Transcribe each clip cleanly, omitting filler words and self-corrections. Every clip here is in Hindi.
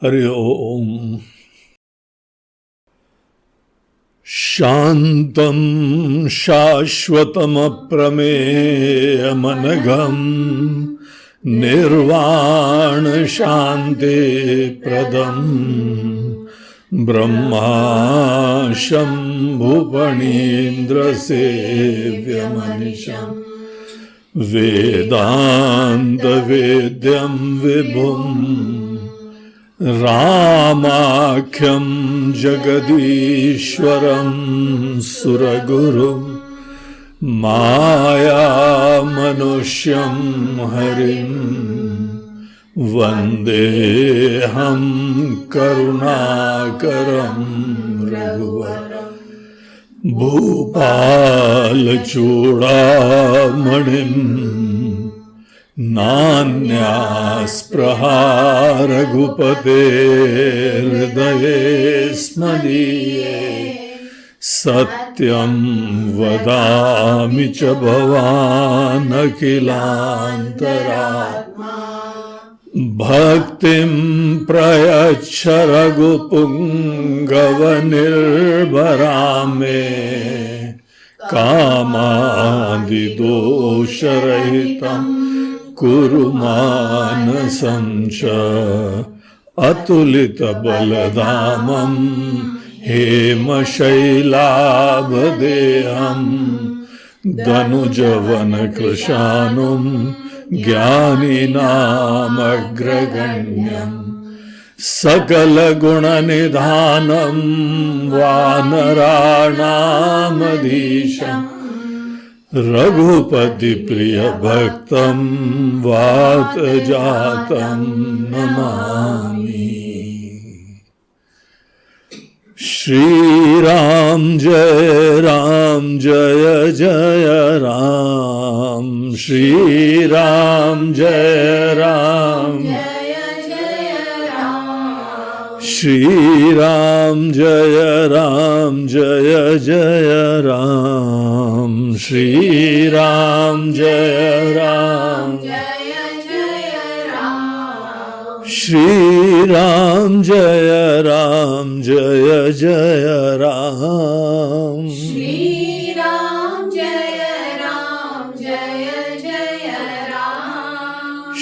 हरि ओम। शांतं शाश्वतमप्रमेयमनघं निर्वाण शांति प्रदं ब्रह्मा शम्भुफणीन्द्रसेव्यमनिशं वेदान्तवेद्यं विभुम् रामाख्यं जगदीश्वरं सुरगुरुं मायामनुष्यं हरिं वन्देऽहं करुणाकरं रघुवरं भूपालचूडामणिं नान्यास्पृहा रघुपते हृदये स्मदीये सत्यं वदामि च भवानखिलान्तरात्मा भक्तिं प्रयच्छ रघुपुङ्गवनिर्भरां मे कामादिदोषरहितं कुरु मानसं च अतुलितबलधामं हेमशैलाभदेहं दनुजवनकृशानुं ज्ञानिनामग्रगण्यं सकलगुणनिधानं वानराणामधीशम् रघुपति प्रिय भक्तं वातजातं नमामि। श्री राम जय जय राम, श्री राम जय राम, श्री राम जय राम, श्री राम जय राम, श्री राम जय राम जय राम, श्री राम जय राम जय राम,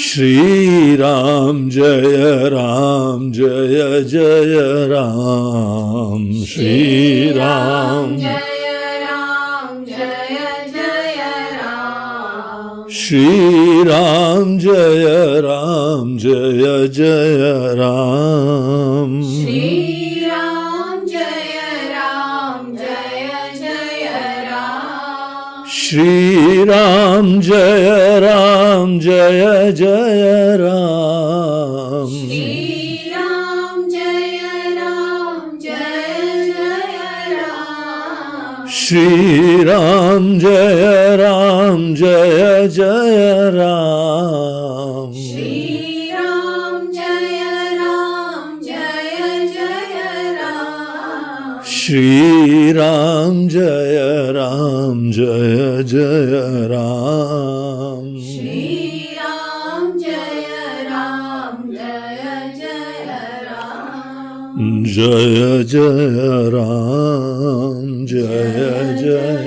श्री राम जय राम जय राम, श्री राम श्री राम जय राम जय राम, श्री राम जय राम जय राम, श्री राम जय राम जय राम, श्री राम जय राम जय राम, श्री राम जय राम जय राम, श्री राम जय राम राम, श्री राम जय राम जय राम, श्री राम जय राम जय राम जय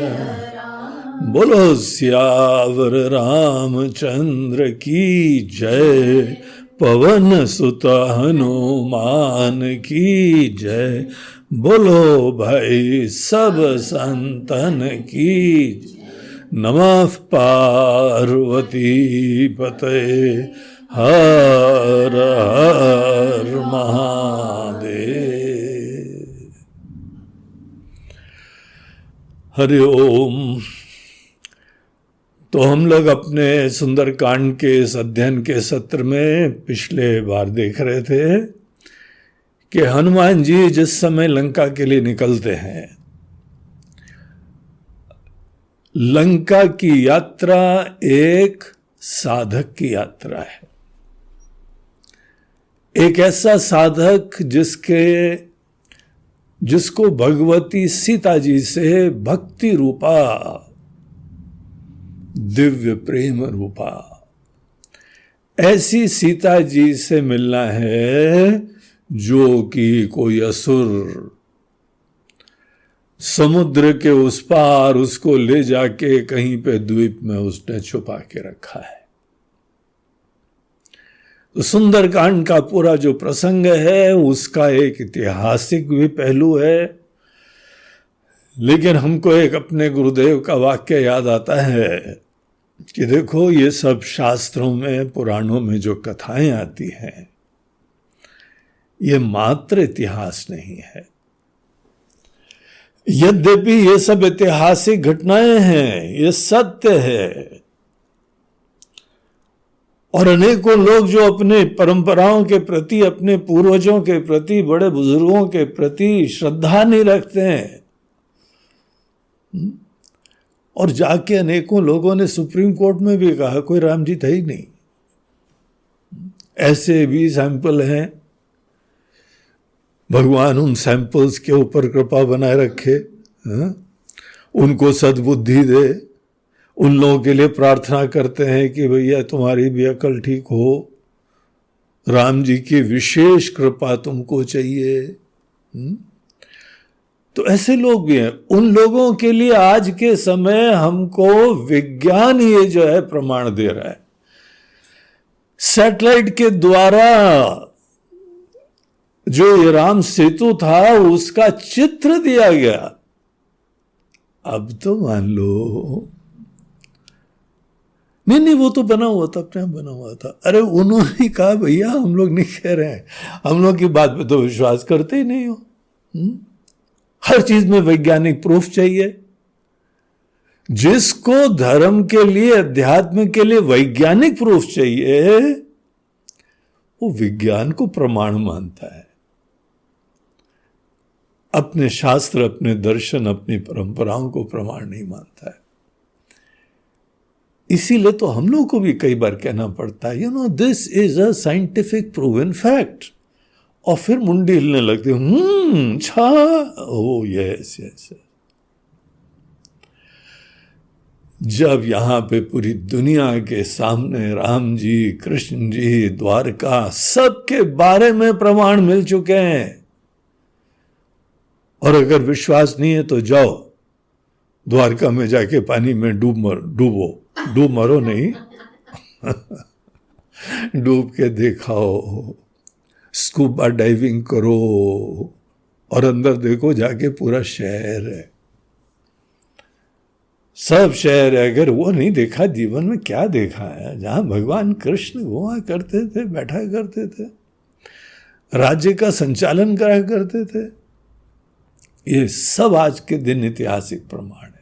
बोलो सियावर रामचंद्र की जय, पवन सुत हनुमान की जय, बोलो भाई सब संतन की जय। नमः पार्वती पते हर हर महादेव। हरि ओम। तो हम लोग अपने सुंदरकांड के इस अध्ययन के सत्र में पिछले बार देख रहे थे कि हनुमान जी जिस समय लंका के लिए निकलते हैं, लंका की यात्रा एक साधक की यात्रा है। एक ऐसा साधक जिसको भगवती सीता जी से भक्ति रूपा, दिव्य प्रेम रूपा ऐसी सीता जी से मिलना है जो कि कोई असुर समुद्र के उस पार उसको ले जाके कहीं पे द्वीप में उसने छुपा के रखा है। तो सुंदरकांड का पूरा जो प्रसंग है उसका एक ऐतिहासिक भी पहलू है, लेकिन हमको एक अपने गुरुदेव का वाक्य याद आता है कि देखो ये सब शास्त्रों में पुराणों में जो कथाएं आती हैं ये मात्र इतिहास नहीं है। यद्यपि ये सब ऐतिहासिक घटनाएं हैं, ये सत्य है, और अनेकों लोग जो अपने परंपराओं के प्रति, अपने पूर्वजों के प्रति, बड़े बुजुर्गों के प्रति श्रद्धा नहीं रखते हैं, और जाके अनेकों लोगों ने सुप्रीम कोर्ट में भी कहा कोई राम जी था ही नहीं। ऐसे भी सैंपल हैं, भगवान उन सैंपल्स के ऊपर कृपा बनाए रखे, उनको सद्बुद्धि दे। उन लोगों के लिए प्रार्थना करते हैं कि भैया तुम्हारी भी अकल ठीक हो, राम जी की विशेष कृपा तुमको चाहिए। तो ऐसे लोग भी हैं। उन लोगों के लिए आज के समय हमको विज्ञान ये जो है प्रमाण दे रहा है। सैटेलाइट के द्वारा जो ये राम सेतु था उसका चित्र दिया गया। अब तो मान लो नहीं वो तो बना हुआ था, अपने आप बना हुआ था। अरे उन्होंने कहा भैया हम लोग नहीं कह रहे हैं, हम लोग की बात पे तो विश्वास करते ही नहीं हो। हर चीज में वैज्ञानिक प्रूफ चाहिए। जिसको धर्म के लिए, अध्यात्म के लिए वैज्ञानिक प्रूफ चाहिए वो विज्ञान को प्रमाण मानता है। अपने शास्त्र, अपने दर्शन, अपनी परंपराओं को प्रमाण नहीं मानता है। इसीलिए तो हम लोग को भी कई बार कहना पड़ता है, this is a scientific proven fact, और फिर मुंडी हिलने लगती अच्छा, ओ यस यस। जब यहां पे पूरी दुनिया के सामने राम जी, कृष्ण जी, द्वारका, सबके बारे में प्रमाण मिल चुके हैं, और अगर विश्वास नहीं है तो जाओ द्वारका में जाके पानी में डूब मरो नहीं डूब के दिखाओ, स्कूबा डाइविंग करो, और अंदर देखो जाके पूरा शहर है, सब शहर है। अगर वो नहीं देखा जीवन में क्या देखा है? जहां भगवान कृष्ण घुमा करते थे, बैठा करते थे, राज्य का संचालन करा करते थे, ये सब आज के दिन ऐतिहासिक प्रमाण है।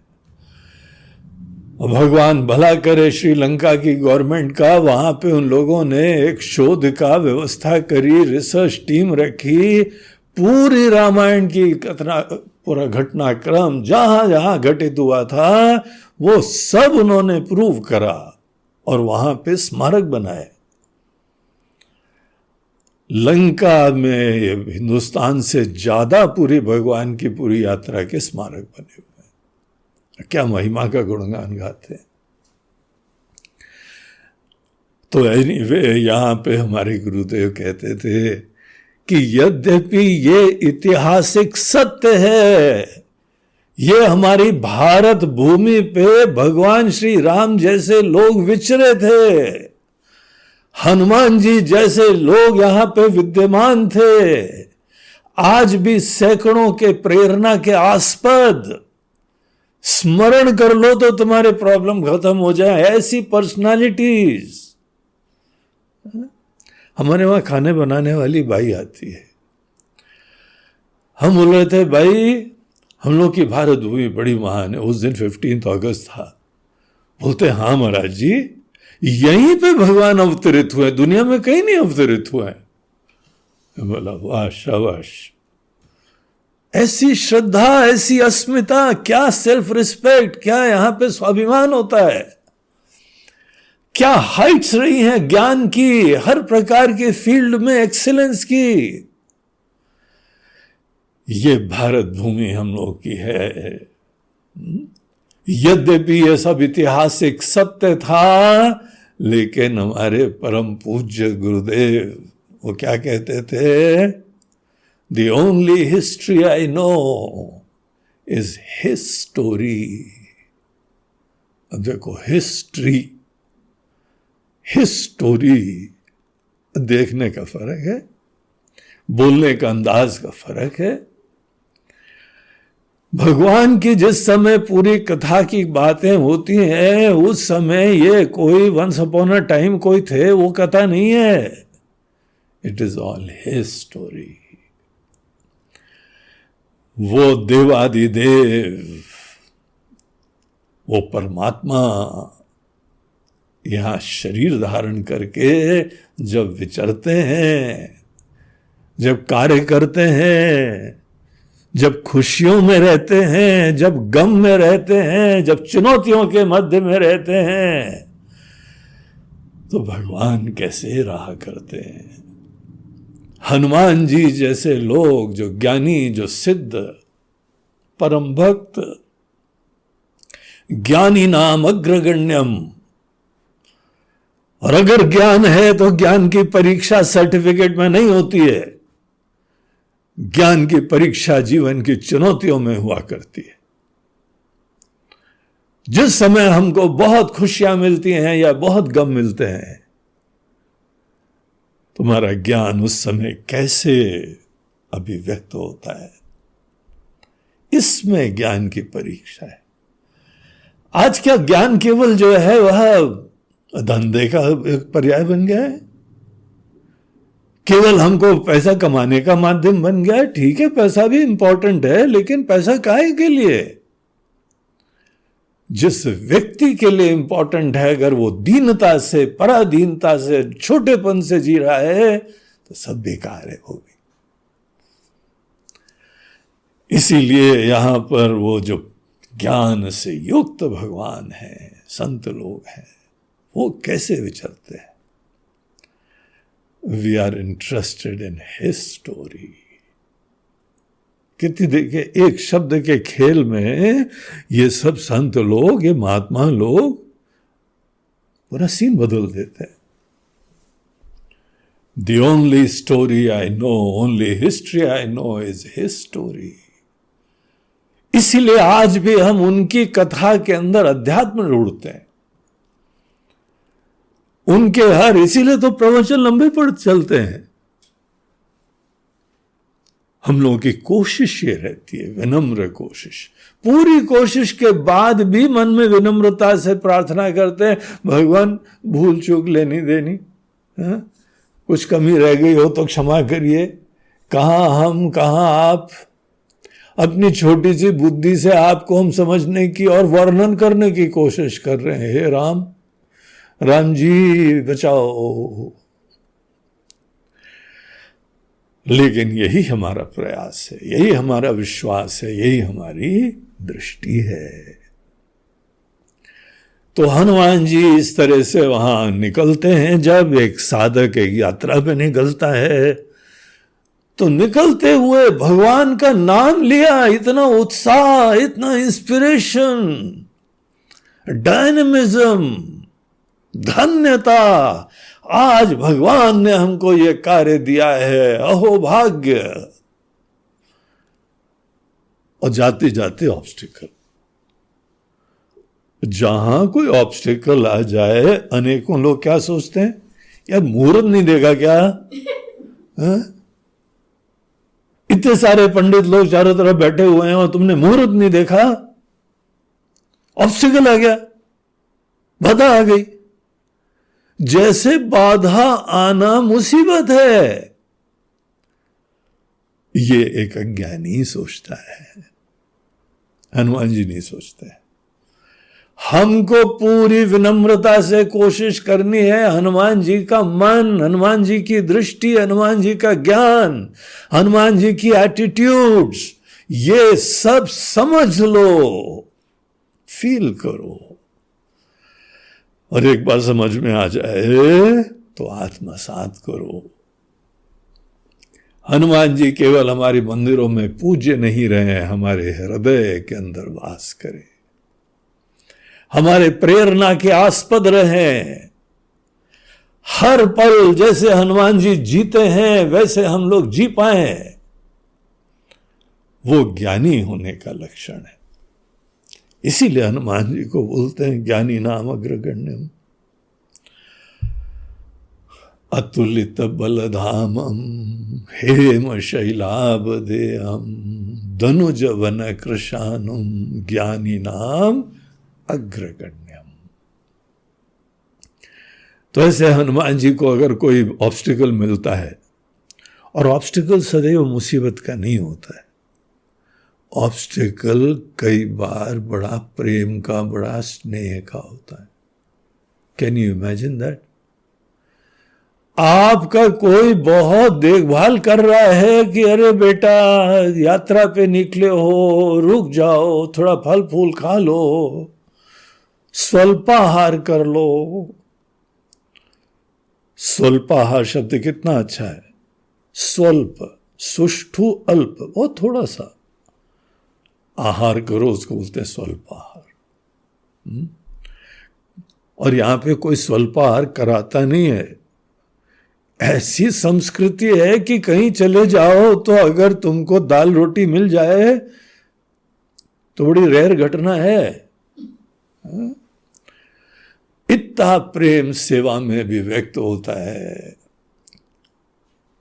और भगवान भला करे श्रीलंका की गवर्नमेंट का, वहां पे उन लोगों ने एक शोध का व्यवस्था करी, रिसर्च टीम रखी, पूरी रामायण की पूरा घटनाक्रम जहां जहां घटित हुआ था वो सब उन्होंने प्रूव करा, और वहां पे स्मारक बनाए। लंका में हिंदुस्तान से ज्यादा पूरी भगवान की पूरी यात्रा के स्मारक बने हुए हैं। क्या महिमा का गुणगान गाते हैं। तो एनीवे यहां पे हमारे गुरुदेव कहते थे कि यद्यपि ये ऐतिहासिक सत्य है, ये हमारी भारत भूमि पे भगवान श्री राम जैसे लोग विचरे थे, हनुमान जी जैसे लोग यहां पे विद्यमान थे, आज भी सैकड़ों के प्रेरणा के आस्पद, स्मरण कर लो तो तुम्हारे प्रॉब्लम खत्म हो जाए, ऐसी पर्सनालिटीज। हमारे वहां खाने बनाने वाली बाई आती है, हम बोल रहे थे भाई हम लोग की भारत भूमि बड़ी महान है। उस दिन 15 अगस्त था। बोलते हाँ महाराज जी, यहीं पे भगवान अवतरित हुए, दुनिया में कहीं नहीं अवतरित हुए। बोला वाह शाबाश, ऐसी श्रद्धा, ऐसी अस्मिता, क्या सेल्फ रिस्पेक्ट, क्या यहां पे स्वाभिमान होता है, क्या हाइट्स रही हैं ज्ञान की, हर प्रकार के फील्ड में एक्सीलेंस की। ये भारत भूमि हम लोग की है। यद्यपि ये सब ऐतिहासिक सत्य था, लेकिन हमारे परम पूज्य गुरुदेव वो क्या कहते थे, The only history I know is his story. अब देखो, हिस्ट्री, हिज स्टोरी, देखने का फर्क है, बोलने का अंदाज का फर्क है। भगवान की जिस समय पूरी कथा की बातें होती हैं, उस समय ये कोई वंस अपॉन अ टाइम कोई थे, वो कथा नहीं है। It is all his story. वो देवादिदेव, वो परमात्मा यहां शरीर धारण करके जब विचरते हैं, जब कार्य करते हैं, जब खुशियों में रहते हैं, जब गम में रहते हैं, जब चुनौतियों के मध्य में रहते हैं, तो भगवान कैसे रहा करते हैं। हनुमान जी जैसे लोग, जो ज्ञानी, जो सिद्ध, परम भक्त, ज्ञानी नाम अग्रगण्यम। और अगर ज्ञान है तो ज्ञान की परीक्षा सर्टिफिकेट में नहीं होती है, ज्ञान की परीक्षा जीवन की चुनौतियों में हुआ करती है। जिस समय हमको बहुत खुशियां मिलती हैं या बहुत गम मिलते हैं, तुम्हारा ज्ञान उस समय कैसे अभिव्यक्त होता है, इसमें ज्ञान की परीक्षा है। आज क्या ज्ञान केवल जो है वह धंधे का एक पर्याय बन गया है, केवल हमको पैसा कमाने का माध्यम बन गया है। ठीक है, पैसा भी इंपॉर्टेंट है, लेकिन पैसा काहे के लिए? जिस व्यक्ति के लिए इंपॉर्टेंट है, अगर वो दीनता से, पराधीनता से, छोटेपन से जी रहा है, तो सब बेकार है वो भी। इसीलिए यहां पर वो जो ज्ञान से युक्त भगवान है, संत लोग हैं, वो कैसे विचरते हैं। We are interested in his story. कितनी देखिए, एक शब्द के खेल में ये सब संत लोग, ये महात्मा लोग पूरा सीन बदल देते हैं। The only story I know, only history I know is his story। इसीलिए आज भी हम उनकी कथा के अंदर अध्यात्म ढूंढते हैं, उनके हर, इसीलिए तो प्रवचन लंबे पड़ चलते हैं। हम लोगों की कोशिश ये रहती है, विनम्र कोशिश। पूरी कोशिश के बाद भी मन में विनम्रता से प्रार्थना करते हैं, भगवान भूल चूक लेनी देनी, कुछ कमी रह गई हो तो क्षमा करिए। कहां हम, कहां आप। अपनी छोटी सी बुद्धि से आपको हम समझने की और वर्णन करने की कोशिश कर रहे हैं। हे राम, राम जी बचाओ। लेकिन यही हमारा प्रयास है, यही हमारा विश्वास है, यही हमारी दृष्टि है। तो हनुमान जी इस तरह से वहां निकलते हैं। जब एक साधक एक यात्रा पे निकलता है, तो निकलते हुए भगवान का नाम लिया, इतना उत्साह, इतना इंस्पिरेशन, डायनेमिज्म, धन्यता। आज भगवान ने हमको ये कार्य दिया है, अहो भाग्य। और जाते जाते ऑब्स्टिकल, जहां कोई ऑब्स्टिकल आ जाए, अनेकों लोग क्या सोचते हैं, यार मुहूर्त नहीं देगा क्या? इतने सारे पंडित लोग चारों तरफ बैठे हुए हैं और तुमने मुहूर्त नहीं देखा, ऑब्स्टिकल आ गया, बाधा आ गई। जैसे बाधा आना मुसीबत है, ये एक अज्ञानी सोचता है, हनुमान जी नहीं सोचते। हमको पूरी विनम्रता से कोशिश करनी है। हनुमान जी का मन, हनुमान जी की दृष्टि, हनुमान जी का ज्ञान, हनुमान जी की एटीट्यूड्स, ये सब समझ लो, फील करो। और एक बार समझ में आ जाए तो आत्मसात करो। हनुमान जी केवल हमारे मंदिरों में पूज्य नहीं रहे, हमारे हृदय के अंदर वास करें, हमारे प्रेरणा के आस्पद रहे। हर पल जैसे हनुमान जी जीते हैं, वैसे हम लोग जी पाए। वो ज्ञानी होने का लक्षण है। इसीलिए हनुमान जी को बोलते हैं ज्ञानी नाम अग्रगण्यम, अतुलित बलधामम, हेम शैलाबदेयम, धनुज वन कृशानुम, ज्ञानी नाम अग्रगण्यम। तो ऐसे हनुमान जी को अगर कोई ऑब्स्टिकल मिलता है, और ऑब्स्टिकल सदैव मुसीबत का नहीं होता है, ऑब्स्टिकल कई बार बड़ा प्रेम का, बड़ा स्नेह का होता है। Can you imagine that? आपका कोई बहुत देखभाल कर रहा है कि अरे बेटा यात्रा पे निकले हो, रुक जाओ, थोड़ा फल फूल खा लो, स्वल्पाहार कर लो। स्वल्पाहार शब्द कितना अच्छा है। स्वल्प, सुष्ठु, अल्प, वो थोड़ा सा आहार करो, उसको बोलते हैं स्वल्पाहार। और यहां पे कोई स्वल्पाहार कराता नहीं है। ऐसी संस्कृति है कि कहीं चले जाओ तो अगर तुमको दाल रोटी मिल जाए तो बड़ी रेयर घटना है। इतना प्रेम सेवा में भी व्यक्त होता है।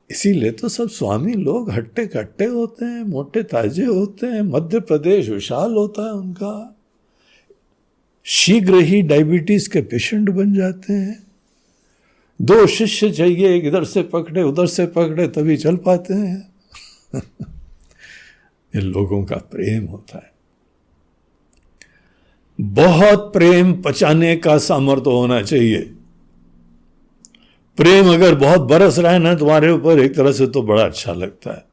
इसीलिए तो सब स्वामी लोग हट्टे कट्टे होते हैं, मोटे ताजे होते हैं। मध्य प्रदेश विशाल होता है उनका, शीघ्र ही डायबिटीज के पेशेंट बन जाते हैं। 2 शिष्य चाहिए, इधर से पकड़े उधर से पकड़े तभी चल पाते हैं। इन लोगों का प्रेम होता है। बहुत प्रेम पचाने का सामर्थ्य होना चाहिए। प्रेम अगर बहुत बरस रहा है ना तुम्हारे ऊपर, एक तरह से तो बड़ा अच्छा लगता है,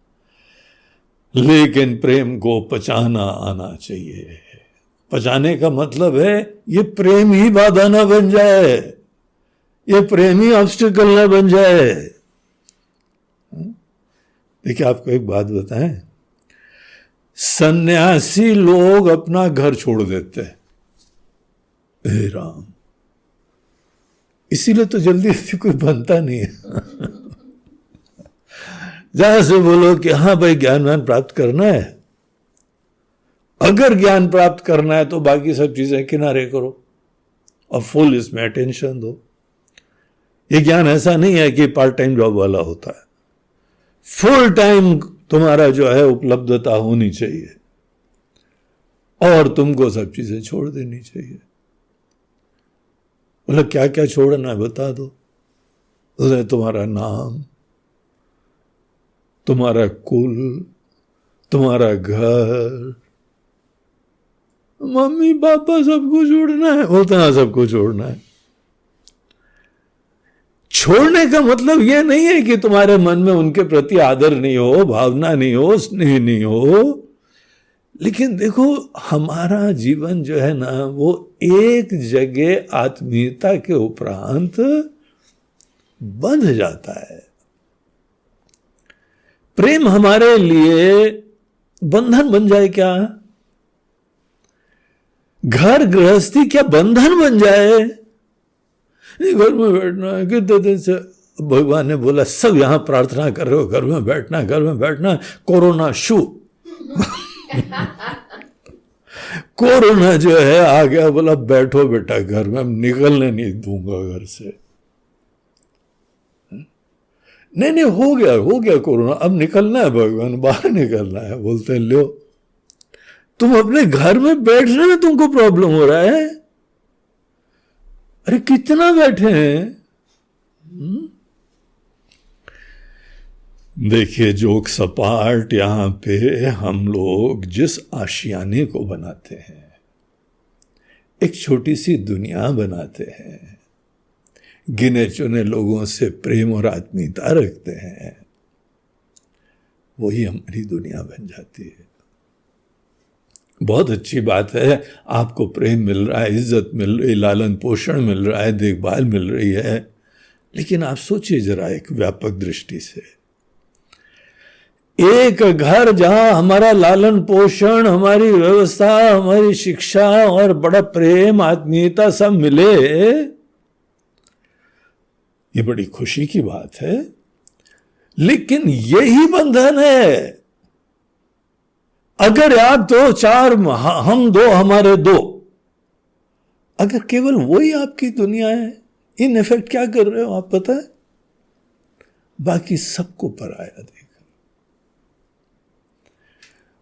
लेकिन प्रेम को पचाना आना चाहिए। पचाने का मतलब है ये प्रेम ही बाधा ना बन जाए, ये प्रेम ही ऑब्स्टिकल ना बन जाए। देखिए आपको एक बात बताएं, सन्यासी लोग अपना घर छोड़ देते हैं। हे राम, इसीलिए तो जल्दी से कोई बनता नहीं है। जहां से बोलो कि हाँ भाई ज्ञान प्राप्त करना है, अगर ज्ञान प्राप्त करना है तो बाकी सब चीजें किनारे करो और फुल इसमें अटेंशन दो। ये ज्ञान ऐसा नहीं है कि पार्ट टाइम जॉब वाला होता है। फुल टाइम तुम्हारा जो है उपलब्धता होनी चाहिए और तुमको सब चीजें छोड़ देनी चाहिए। बोला क्या क्या छोड़ना है बता दो। बोले तुम्हारा नाम, तुम्हारा कुल, तुम्हारा घर, मम्मी पापा सबको छोड़ना है। बोलते हैं सबको छोड़ना है। छोड़ने का मतलब यह नहीं है कि तुम्हारे मन में उनके प्रति आदर नहीं हो, भावना नहीं हो, स्नेह नहीं हो, लेकिन देखो हमारा जीवन जो है ना वो एक जगह आत्मीयता के उपरांत बंध जाता है। प्रेम हमारे लिए बंधन बन जाए क्या? घर गृहस्थी क्या बंधन बन जाए? नहीं, घर में बैठना है। कितने दिन से भगवान ने बोला सब यहां प्रार्थना कर रहे हो, घर में बैठना, घर में बैठना, कोरोना शू। कोरोना जो है आ गया, बोला बैठो बेटा घर में, निकलने नहीं दूंगा घर से। नहीं हो गया कोरोना, अब निकलना है भगवान, बाहर निकलना है। बोलते हैं लो तुम अपने घर में बैठने में तुमको प्रॉब्लम हो रहा है। अरे कितना बैठे हैं। देखिए जोक सपाट, यहां पे हम लोग जिस आशियाने को बनाते हैं, एक छोटी सी दुनिया बनाते हैं, गिने चुने लोगों से प्रेम और आत्मीयता रखते हैं, वही हमारी दुनिया बन जाती है। बहुत अच्छी बात है, आपको प्रेम मिल रहा है, इज्जत मिल रही, लालन पोषण मिल रहा है, देखभाल मिल रही है, लेकिन आप सोचिए जरा एक व्यापक दृष्टि से, एक घर जहां हमारा लालन पोषण, हमारी व्यवस्था, हमारी शिक्षा और बड़ा प्रेम आत्मीयता सब मिले, ये बड़ी खुशी की बात है। लेकिन यही बंधन है। अगर आप दो चार, हम दो हमारे दो, अगर केवल वही आपकी दुनिया है, इन इफेक्ट क्या कर रहे हो आप पता है? बाकी सबको पराया देख।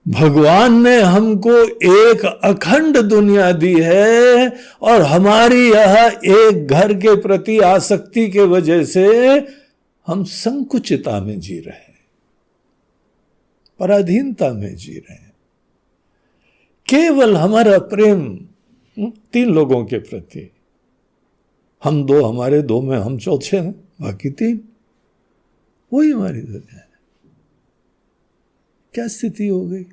भगवान ने हमको एक अखंड दुनिया दी है और हमारी यह एक घर के प्रति आसक्ति के वजह से हम संकुचितता में जी रहे हैं, पराधीनता में जी रहे हैं। केवल हमारा प्रेम 3 लोगों के प्रति, हम दो हमारे दो में हम चौथे हैं, बाकी 3, वही हमारी दुनिया है। क्या स्थिति हो गई?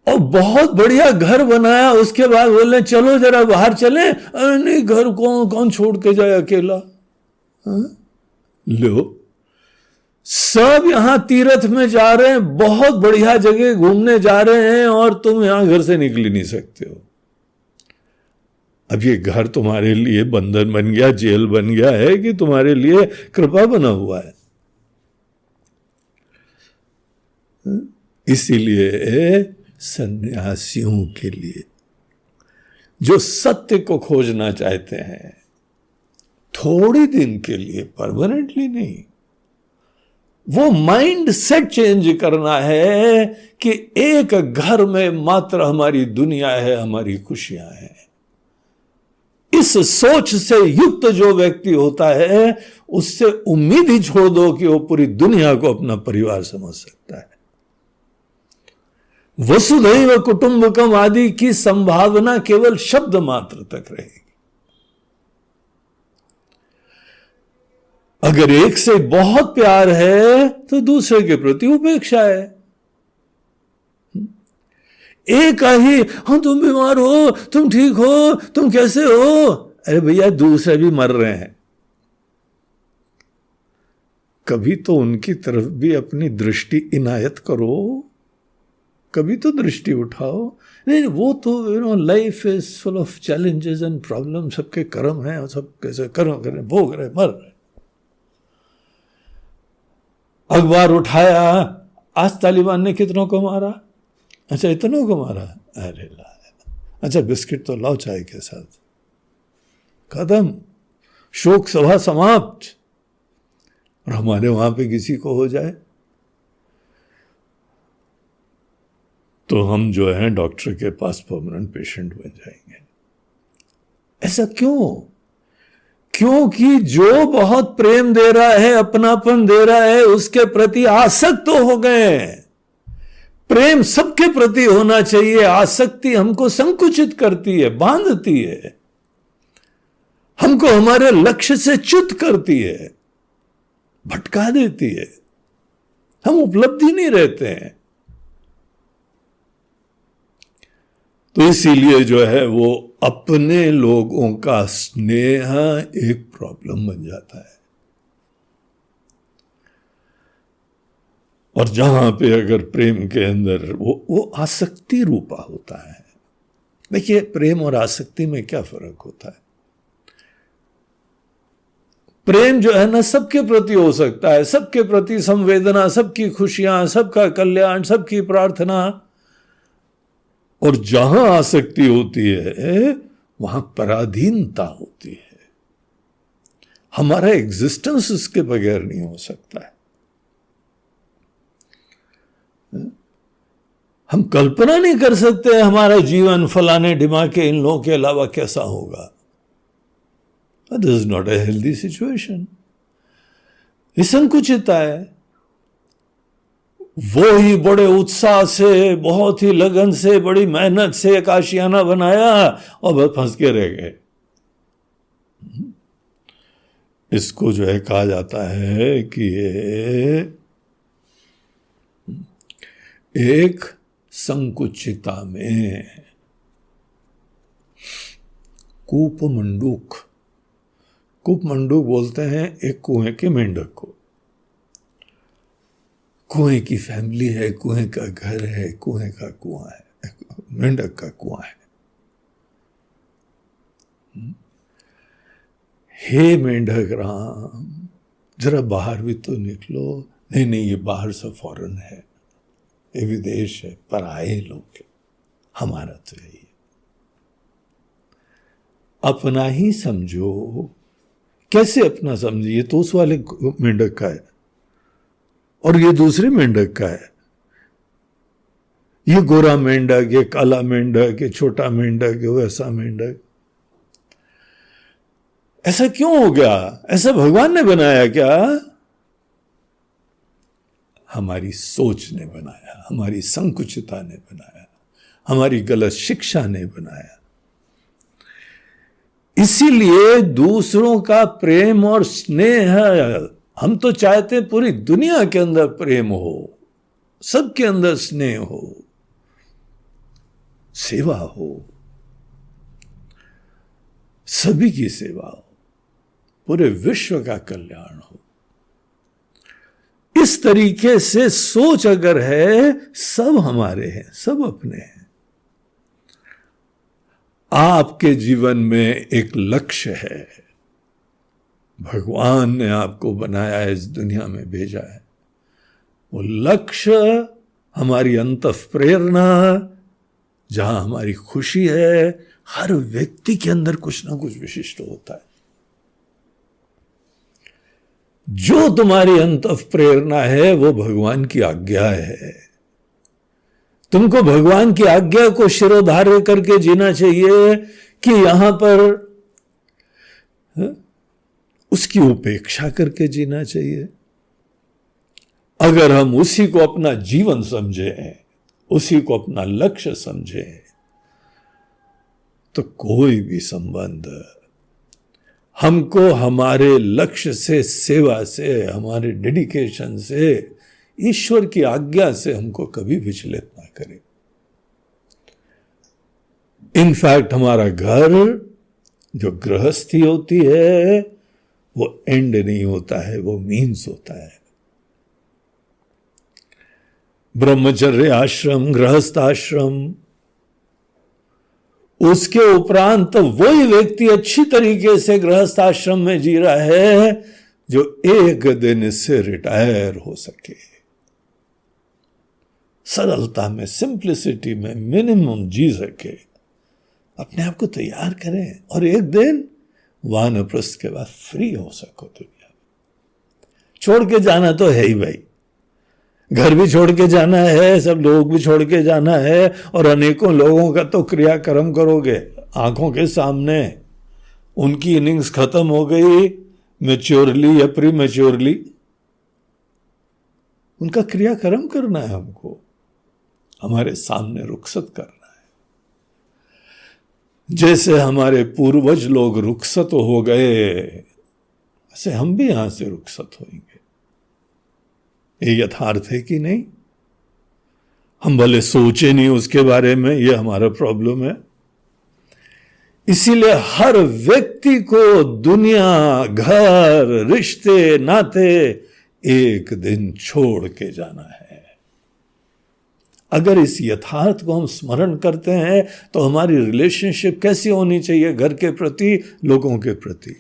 और बहुत बढ़िया घर बनाया, उसके बाद बोले चलो जरा बाहर चले। अरे नहीं, घर कौन छोड़ के जाए अकेला? लो, सब यहां तीर्थ में जा रहे हैं, बहुत बढ़िया जगह घूमने जा रहे हैं, और तुम यहां घर से निकल ही नहीं सकते हो। अब ये घर तुम्हारे लिए बंधन बन गया, जेल बन गया है, कि तुम्हारे लिए कृपा बना हुआ है? इसीलिए सन्यासियों के लिए, जो सत्य को खोजना चाहते हैं, थोड़ी दिन के लिए, परमानेंटली नहीं, वो माइंड सेट चेंज करना है कि एक घर में मात्र हमारी दुनिया है, हमारी खुशियां हैं। इस सोच से युक्त जो व्यक्ति होता है, उससे उम्मीद ही छोड़ दो कि वो पूरी दुनिया को अपना परिवार समझ सकता है। वसुधैव कुटुंबकम आदि की संभावना केवल शब्द मात्र तक रहेगी। अगर एक से बहुत प्यार है तो दूसरे के प्रति उपेक्षा है। एक ही, हाँ तुम बीमार हो, तुम ठीक हो, तुम कैसे हो? अरे भैया, दूसरे भी मर रहे हैं। कभी तो उनकी तरफ भी अपनी दृष्टि इनायत करो, कभी तो दृष्टि उठाओ। नहीं, वो तो life is full of challenges and problem, सबके कर्म हैं, और सब कैसे कर्म कर रहे, भोग रहे, मर रहे। अखबार उठाया, आज तालिबान ने कितनों को मारा? अच्छा, इतनों को मारा? अरे ला, अच्छा बिस्किट तो लाओ चाय के साथ। खत्म, शोक सभा समाप्त। और हमारे वहां पे किसी को हो जाए तो हम जो है डॉक्टर के पास परमानेंट पेशेंट बन जाएंगे। ऐसा क्यों? क्योंकि जो बहुत प्रेम दे रहा है, अपनापन दे रहा है, उसके प्रति आसक्त तो हो गए। प्रेम सबके प्रति होना चाहिए, आसक्ति हमको संकुचित करती है, बांधती है, हमको हमारे लक्ष्य से च्युत करती है, भटका देती है, हम उपलब्धि नहीं रहते हैं। तो इसीलिए जो है वो अपने लोगों का स्नेह एक प्रॉब्लम बन जाता है। और जहां पे अगर प्रेम के अंदर वो आसक्ति रूपा होता है। देखिए, प्रेम और आसक्ति में क्या फर्क होता है? प्रेम जो है ना, सबके प्रति हो सकता है, सबके प्रति संवेदना, सबकी खुशियां, सबका कल्याण, सबकी प्रार्थना। और जहां आसक्ति होती है वहां पराधीनता होती है। हमारा एग्जिस्टेंस उसके बगैर नहीं हो सकता है। हम कल्पना नहीं कर सकते हमारा जीवन फलाने ढिमाके इन लोगों के अलावा कैसा होगा। This is not a healthy situation. ये संकुचितता है। वो ही बड़े उत्साह से, बहुत ही लगन से, बड़ी मेहनत से एक आशियाना बनाया और बस फंस के रह गए। इसको जो है कहा जाता है कि एक संकुचिता में कूपमंडूक, कूपमंडूक बोलते हैं एक कुएं के मेंढक को। कुएं की फैमिली है, कुएं का घर है, कुएं का कुआं है, मेंढक का कुआं है। हे मेंढक राम, जरा बाहर भी तो निकलो। नहीं, ये बाहर से फॉरेन है। ये विदेश है, पराये लोग है, हमारा तो यही है। अपना ही समझो। कैसे अपना समझिए? ये तो उस वाले मेंढक का है और ये दूसरे मेंढक का है। ये गोरा मेंढक, ये काला मेंढक, ये छोटा मेंढक, ये वैसा मेंढक। ऐसा क्यों हो गया? ऐसा भगवान ने बनाया क्या? हमारी सोच ने बनाया, हमारी संकुचितता ने बनाया, हमारी गलत शिक्षा ने बनाया। इसीलिए दूसरों का प्रेम और स्नेह, हम तो चाहते हैं पूरी दुनिया के अंदर प्रेम हो, सबके अंदर स्नेह हो, सेवा हो, सभी की सेवा हो, पूरे विश्व का कल्याण हो। इस तरीके से सोच अगर है, सब हमारे हैं, सब अपने हैं। आपके जीवन में एक लक्ष्य है, भगवान ने आपको बनाया है, इस दुनिया में भेजा है। वो लक्ष्य हमारी अंतः प्रेरणा, जहां हमारी खुशी है। हर व्यक्ति के अंदर कुछ ना कुछ विशिष्ट होता है। जो तुम्हारी अंतः प्रेरणा है वो भगवान की आज्ञा है। तुमको भगवान की आज्ञा को शिरोधार्य करके जीना चाहिए कि यहां पर उसकी उपेक्षा करके जीना चाहिए। अगर हम उसी को अपना जीवन समझे, उसी को अपना लक्ष्य समझे, तो कोई भी संबंध हमको हमारे लक्ष्य से, सेवा से, हमारे डेडिकेशन से, ईश्वर की आज्ञा से हमको कभी विचलित ना करे। इनफैक्ट हमारा घर जो गृहस्थी होती है वो एंड नहीं होता है, वो मीन्स होता है। ब्रह्मचर्य आश्रम, गृहस्थ आश्रम, उसके उपरांत वही व्यक्ति अच्छी तरीके से गृहस्थ आश्रम में जी रहा है जो एक दिन इससे रिटायर हो सके। सरलता में, सिंप्लिसिटी में, मिनिमम जी सके, अपने आप को तैयार करें और एक दिन वानप्रस्थ के बाद फ्री हो सको। दुनिया छोड़ के जाना तो है ही भाई, घर भी छोड़ के जाना है, सब लोग भी छोड़ के जाना है, और अनेकों लोगों का तो क्रियाक्रम करोगे आंखों के सामने। उनकी इनिंग्स खत्म हो गई मैच्योरली या प्री मैच्योरली, उनका क्रियाक्रम करना है हमको, हमारे सामने रुखसत करना है। जैसे हमारे पूर्वज लोग रुखसत हो गए, ऐसे हम भी यहां से रुखसत होंगे। ये यथार्थ है कि नहीं? हम भले सोचे नहीं उसके बारे में, ये हमारा प्रॉब्लम है। इसीलिए हर व्यक्ति को दुनिया, घर, रिश्ते, नाते एक दिन छोड़ के जाना है। अगर इस यथार्थ को हम स्मरण करते हैं तो हमारी रिलेशनशिप कैसी होनी चाहिए? घर के प्रति, लोगों के प्रति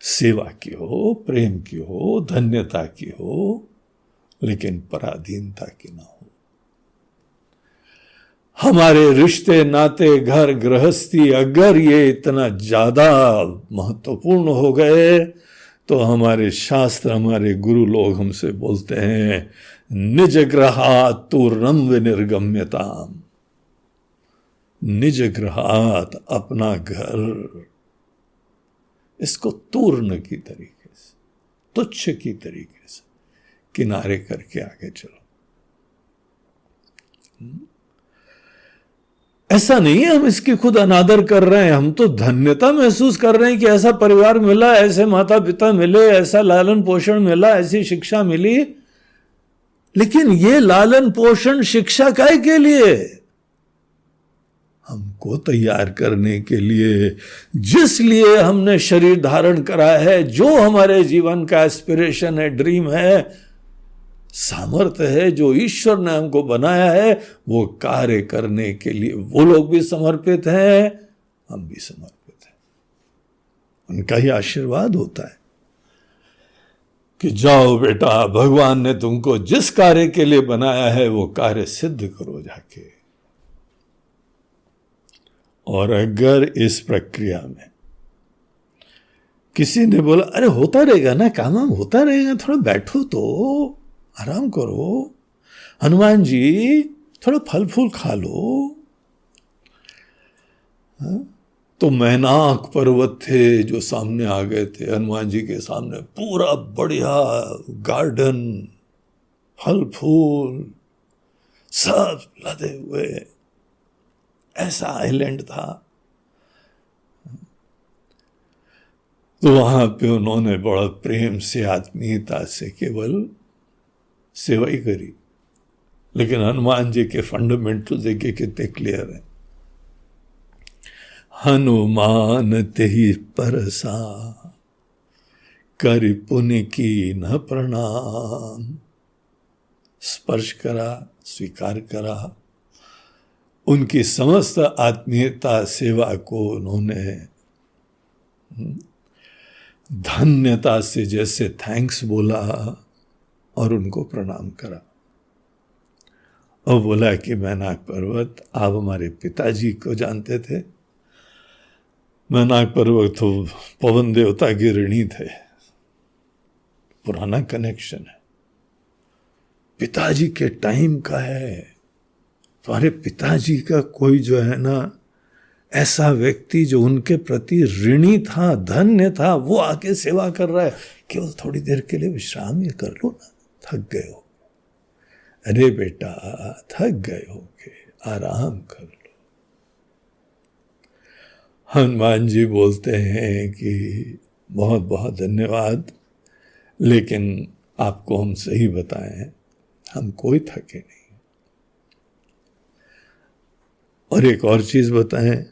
सेवा की हो, प्रेम की हो, धन्यता की हो, लेकिन पराधीनता की ना हो। हमारे रिश्ते, नाते, घर, गृहस्थी अगर ये इतना ज्यादा महत्वपूर्ण हो गए तो हमारे शास्त्र, हमारे गुरु लोग हमसे बोलते हैं, निज गृहात् तूर्णम विनिर्गम्यताम। निज गृहात्, अपना घर, इसको तूर्ण की तरीके से, तुच्छ की तरीके से किनारे करके आगे चलो। ऐसा नहीं है हम इसकी खुद अनादर कर रहे हैं, हम तो धन्यता महसूस कर रहे हैं कि ऐसा परिवार मिला, ऐसे माता पिता मिले, ऐसा लालन पोषण मिला, ऐसी शिक्षा मिली। लेकिन ये लालन पोषण शिक्षा काहे के लिए? हमको तैयार करने के लिए, जिस लिए हमने शरीर धारण करा है, जो हमारे जीवन का एस्पिरेशन है, ड्रीम है, सामर्थ्य है, जो ईश्वर ने हमको बनाया है, वो कार्य करने के लिए वो लोग भी समर्पित हैं, हम भी समर्पित हैं। उनका ही आशीर्वाद होता है। कि जाओ बेटा, भगवान ने तुमको जिस कार्य के लिए बनाया है वो कार्य सिद्ध करो जाके। और अगर इस प्रक्रिया में किसी ने बोला अरे होता रहेगा ना, काम वाम होता रहेगा, थोड़ा बैठो तो, आराम करो, हनुमान जी थोड़ा फल फूल खा लो, तो मैनाक पर्वत थे जो सामने आ गए थे हनुमान जी के सामने, पूरा बढ़िया गार्डन, फल फूल सब लदे हुए, ऐसा आइलैंड था। तो वहां पे उन्होंने बड़ा प्रेम से, आत्मीयता से केवल सेवा ही करी। लेकिन हनुमान जी के फंडामेंटल देखिए कितने क्लियर हैं। हनुमान तेहि परसा, कर पुण्य की न प्रणाम। स्पर्श करा, स्वीकार करा, उनकी समस्त आत्मीयता सेवा को उन्होंने धन्यता से जैसे थैंक्स बोला और उनको प्रणाम करा। और बोला कि मैनाक पर्वत, आप हमारे पिताजी को जानते थे। मैनाक पर्वत तो पवन देवता के ऋणी थे, पुराना कनेक्शन है, पिताजी के टाइम का है। तुम्हारे पिताजी का कोई जो है ना ऐसा व्यक्ति जो उनके प्रति ऋणी था, धन्य था, वो आके सेवा कर रहा है। केवल थोड़ी देर के लिए विश्राम ही कर लो ना, थक गए हो। अरे बेटा थक गए होगे, आराम कर लो। हनुमान जी बोलते हैं कि बहुत बहुत धन्यवाद, लेकिन आपको हम सही बताएं, हम कोई थके नहीं। और एक और चीज बताएं,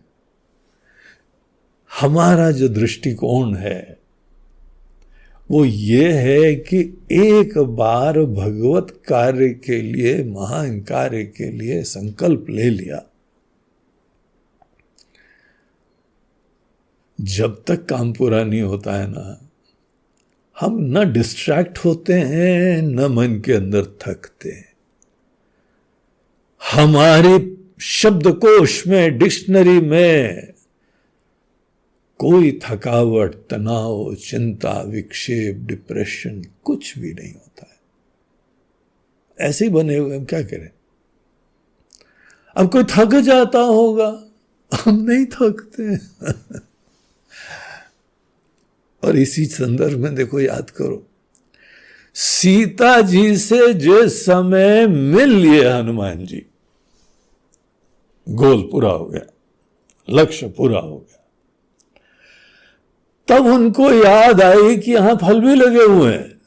हमारा जो दृष्टिकोण है वो ये है कि एक बार भगवत कार्य के लिए, महान कार्य के लिए संकल्प ले लिया, जब तक काम पूरा नहीं होता है ना, हम न डिस्ट्रैक्ट होते हैं न मन के अंदर थकते हैं। हमारे शब्दकोश में, डिक्शनरी में कोई थकावट, तनाव, चिंता, विक्षेप, डिप्रेशन कुछ भी नहीं होता है। ऐसे ही बने हुए हम क्या करें। अब कोई थक जाता होगा, हम नहीं थकते। और इसी संदर्भ में देखो, याद करो, सीता जी से जिस समय मिल लिए हनुमान जी, गोल पूरा हो गया, लक्ष्य पूरा हो गया। तब उनको याद आई कि यहां फल भी लगे हुए हैं।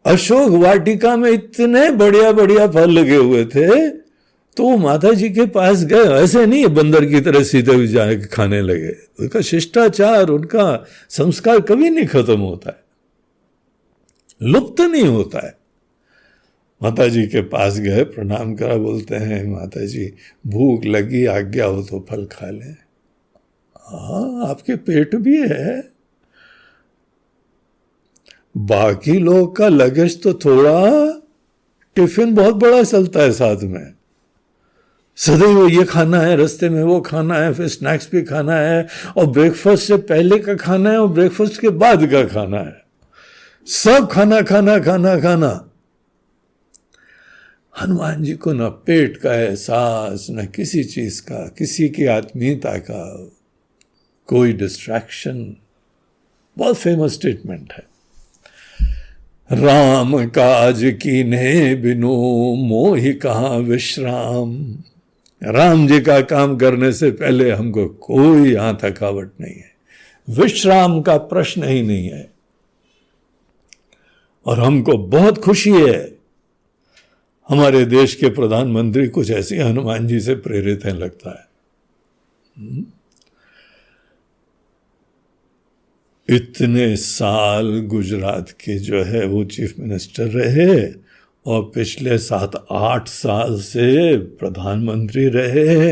अशोक वाटिका में इतने बढ़िया बढ़िया फल लगे हुए थे, तो वो माता जी के पास गए। ऐसे नहीं बंदर की तरह सीधे भी जाके खाने लगे। उनका शिष्टाचार, उनका संस्कार कभी नहीं खत्म होता है, लुप्त नहीं होता है। माता जी के पास गए, प्रणाम करा, बोलते हैं माता जी भूख लगी, आज्ञा हो तो फल खा लें। हाँ, आपके पेट भी है। बाकी लोग का लगेज तो थोड़ा, टिफिन बहुत बड़ा चलता है साथ में, सदैव ये खाना है, रास्ते में वो खाना है, फिर स्नैक्स भी खाना है, और ब्रेकफास्ट से पहले का खाना है और ब्रेकफास्ट के बाद का खाना है, सब खाना खाना खाना खाना। हनुमान जी को न पेट का एहसास, न किसी चीज का, किसी की आत्मीयता का कोई डिस्ट्रैक्शन। बहुत फेमस स्टेटमेंट है, राम काज कीन्हे बिनु मोहि कहाँ विश्राम। राम जी का काम करने से पहले हमको कोई यहां थकावट नहीं है, विश्राम का प्रश्न ही नहीं है। और हमको बहुत खुशी है, हमारे देश के प्रधानमंत्री कुछ ऐसे हनुमान जी से प्रेरित हैं लगता है। इतने साल गुजरात के जो है वो चीफ मिनिस्टर रहे, और पिछले 7-8 साल से प्रधानमंत्री रहे।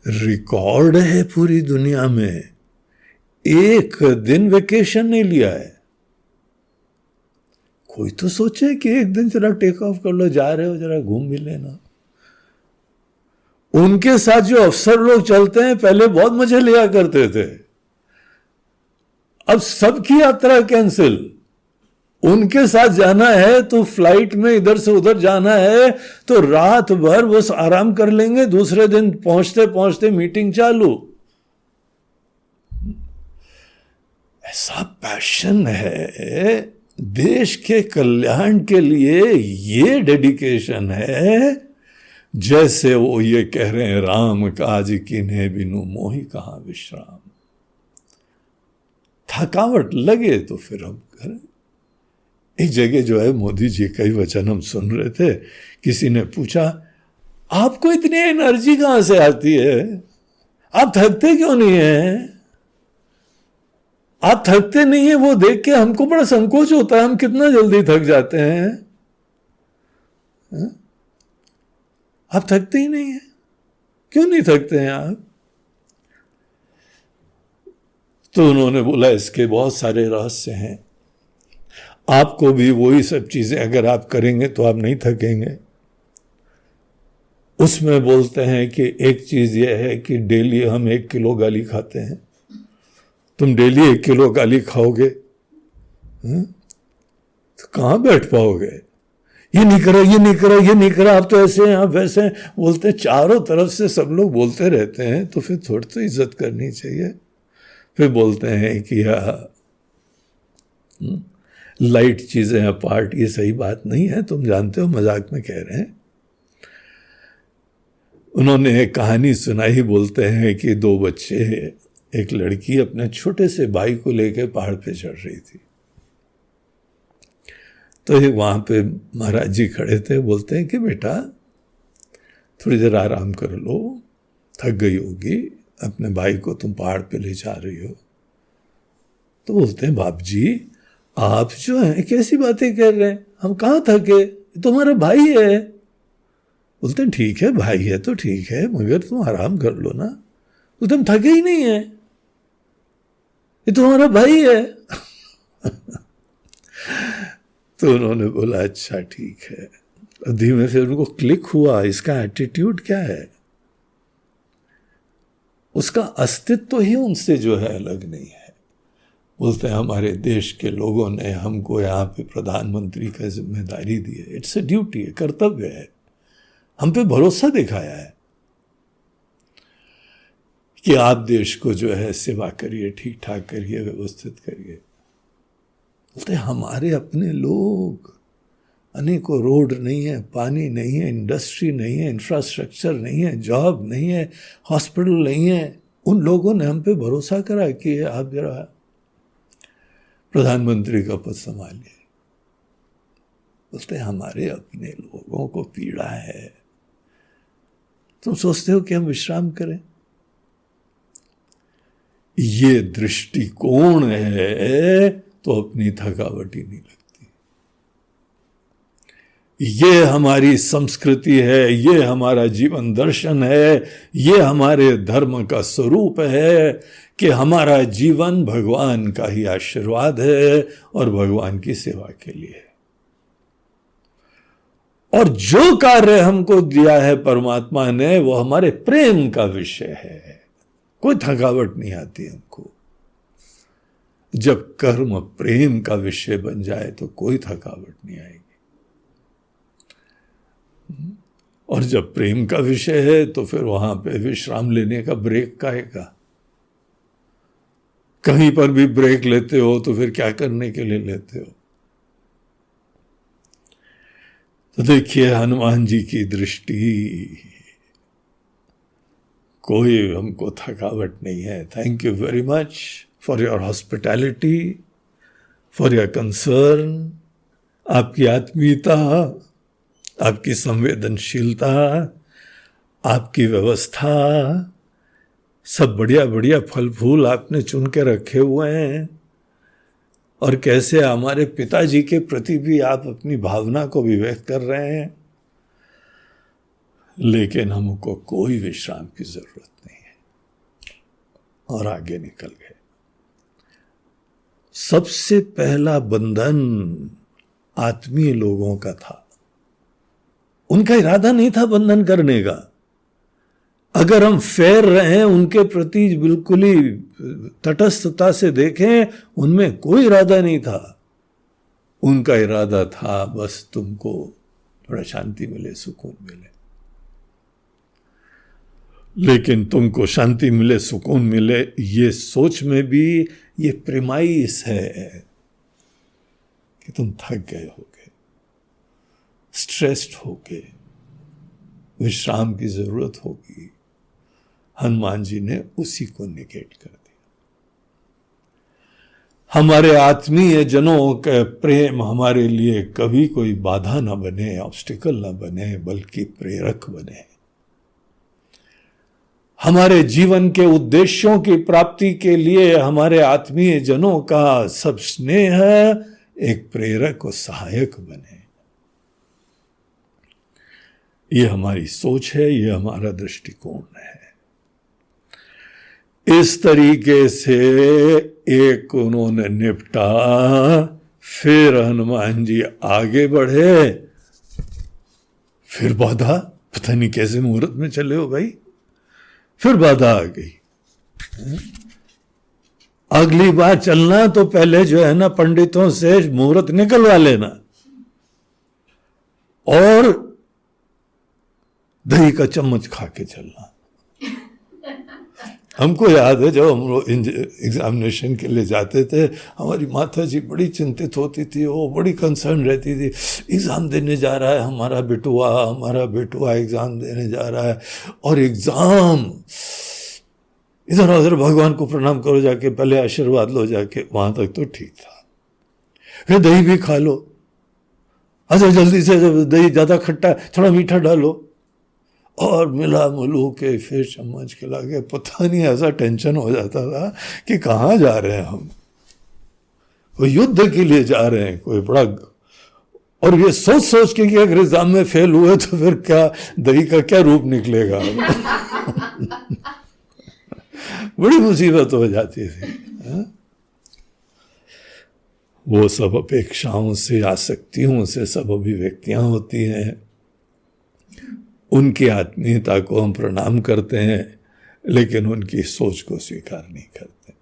रिकॉर्ड है पूरी दुनिया में, एक दिन वेकेशन नहीं लिया है। कोई तो सोचे कि एक दिन जरा टेक ऑफ कर लो, जा रहे हो जरा घूम भी लेना। उनके साथ जो अफसर लोग चलते हैं, पहले बहुत मजे लिया करते थे, अब सबकी यात्रा कैंसिल। उनके साथ जाना है तो फ्लाइट में इधर से उधर जाना है तो रात भर बस आराम कर लेंगे, दूसरे दिन पहुंचते पहुंचते मीटिंग चालू। ऐसा पैशन है, देश के कल्याण के लिए ये डेडिकेशन है, जैसे वो ये कह रहे हैं, राम काज कीन्हे बिनु मोहि कहाँ विश्राम। थकावट लगे तो फिर हम करें। एक जगह जो है मोदी जी का ही वचन हम सुन रहे थे, किसी ने पूछा आपको इतनी एनर्जी कहां से आती है, आप थकते क्यों नहीं हैं? आप थकते नहीं है, वो देख के हमको बड़ा संकोच होता है, हम कितना जल्दी थक जाते हैं। आप थकते ही नहीं है, क्यों नहीं थकते हैं आप? तो उन्होंने बोला इसके बहुत सारे रहस्य हैं, आपको भी वही सब चीजें अगर आप करेंगे तो आप नहीं थकेंगे। उसमें बोलते हैं कि एक चीज यह है कि डेली हम 1 किलो गाली खाते हैं, तुम डेली 1 किलो गाली खाओगे तो कहां बैठ पाओगे? ये नहीं करा, ये नहीं करा, ये नहीं करा, आप तो ऐसे हैं, आप वैसे हैं, बोलते हैं। चारों तरफ से सब लोग बोलते रहते हैं तो फिर थोड़ी तो इज्जत करनी चाहिए। फिर बोलते हैं कि लाइट चीजें अपार्ट, ये सही बात नहीं है, तुम जानते हो मजाक में कह रहे हैं। उन्होंने एक कहानी सुनाई, बोलते हैं कि 2 बच्चे, एक लड़की अपने छोटे से भाई को लेकर पहाड़ पे चढ़ रही थी। तो एक वहां पे महाराज जी खड़े थे, बोलते हैं कि बेटा थोड़ी देर आराम कर लो, थक गई होगी, अपने भाई को तुम पहाड़ पे ले जा रही हो। तो बोलते हैं बाप जी आप जो हैं कैसी बातें कर रहे हैं, हम कहाँ थके, तुम्हारा भाई है। बोलते हैं ठीक है भाई है तो ठीक है, मगर तुम आराम कर लो ना। बोलते हम थके ही नहीं है, ये तुम्हारा भाई है। तो उन्होंने बोला अच्छा ठीक है। धीमे से उनको क्लिक हुआ, इसका एटीट्यूड क्या है, उसका अस्तित्व ही उनसे जो है अलग नहीं है। बोलते हैं हमारे देश के लोगों ने हमको यहाँ पे प्रधानमंत्री का जिम्मेदारी दी है, इट्स अ ड्यूटी है, कर्तव्य है, हम पे भरोसा दिखाया है कि आप देश को जो है सेवा करिए, ठीक ठाक करिए, व्यवस्थित करिए। बोलते हमारे अपने लोग, अनेकों रोड नहीं है, पानी नहीं है, इंडस्ट्री नहीं है, इंफ्रास्ट्रक्चर नहीं है, जॉब नहीं है, हॉस्पिटल नहीं है, उन लोगों ने हम पे भरोसा करा कि आप जरा प्रधानमंत्री का पद संभालिए। बोलते हमारे अपने लोगों को पीड़ा है, तुम सोचते हो कि हम विश्राम करें? ये दृष्टिकोण है तो अपनी थकावट ही नहीं लगती। ये हमारी संस्कृति है, ये हमारा जीवन दर्शन है, ये हमारे धर्म का स्वरूप है कि हमारा जीवन भगवान का ही आशीर्वाद है और भगवान की सेवा के लिए। और जो कार्य हमको दिया है परमात्मा ने, वो हमारे प्रेम का विषय है, कोई थकावट नहीं आती हमको। जब कर्म प्रेम का विषय बन जाए तो कोई थकावट नहीं आएगी। और जब प्रेम का विषय है तो फिर वहां पे विश्राम लेने का ब्रेक काहेगा? कहीं पर भी ब्रेक लेते हो तो फिर क्या करने के लिए लेते हो? तो देखिए हनुमान जी की दृष्टि, कोई हमको थकावट नहीं है। Thank you very much for your hospitality, for your concern, आपकी आत्मीयता, आपकी संवेदनशीलता, आपकी व्यवस्था, सब बढ़िया बढ़िया फल फूल आपने चुन के रखे हुए हैं। और कैसे हमारे पिताजी के प्रति भी आप अपनी भावना को भी व्यक्त कर रहे हैं। लेकिन हमको कोई विश्राम की जरूरत नहीं है। और आगे निकल गए। सबसे पहला बंधन आत्मीय लोगों का था। उनका इरादा नहीं था बंधन करने का। अगर हम फेर रहे हैं उनके प्रति, बिल्कुल ही तटस्थता से देखें, उनमें कोई इरादा नहीं था। उनका इरादा था बस तुमको थोड़ा शांति मिले, सुकून मिले। लेकिन तुमको शांति मिले, सुकून मिले, ये सोच में भी ये प्रेमाइस है कि तुम थक गए होगे, स्ट्रेस्ड होगे, विश्राम की जरूरत होगी। हनुमान जी ने उसी को निगेट कर दिया। हमारे आत्मीय जनों का प्रेम हमारे लिए कभी कोई बाधा न बने, ऑब्स्टिकल न बने, बल्कि प्रेरक बने। हमारे जीवन के उद्देश्यों की प्राप्ति के लिए हमारे आत्मीय जनों का सब स्नेह एक प्रेरक और सहायक बने। ये हमारी सोच है, ये हमारा दृष्टिकोण है। इस तरीके से एक उन्होंने निपटा। फिर हनुमान जी आगे बढ़े, फिर बाधा, पता नहीं कैसे मुहूर्त में चले हो भाई, फिर बाधा आ गई। अगली बार चलना तो पहले जो है ना पंडितों से मुहूर्त निकलवा लेना, और दही का चम्मच खा के चलना। हमको याद है जब हम लोग एग्जामिनेशन के लिए जाते थे, हमारी माता जी बड़ी चिंतित होती थी, वो बड़ी कंसर्न रहती थी, एग्ज़ाम देने जा रहा है हमारा बेटुआ एग्ज़ाम देने जा रहा है। और एग्ज़ाम इधर उधर, भगवान को प्रणाम करो जाके, पहले आशीर्वाद लो जाके, वहाँ तक तो ठीक था। फिर दही भी खा लो, अच्छा जल्दी से, दही ज़्यादा खट्टा, थोड़ा मीठा डालो, और मिला मुलू के फिर चम्मच खिला के। पता नहीं ऐसा टेंशन हो जाता था कि कहाँ जा रहे हैं हम, कोई युद्ध के लिए जा रहे हैं, कोई बड़ा। और ये सोच सोच के कि अगर एग्जाम में फेल हुए तो फिर क्या, दही का क्या रूप निकलेगा। बड़ी मुसीबत हो जाती थी। वो सब अपेक्षाओं से, आसक्तियों से सब अभिव्यक्तियां होती हैं। उनकी आत्मीयता को हम प्रणाम करते हैं, लेकिन उनकी सोच को स्वीकार नहीं करते,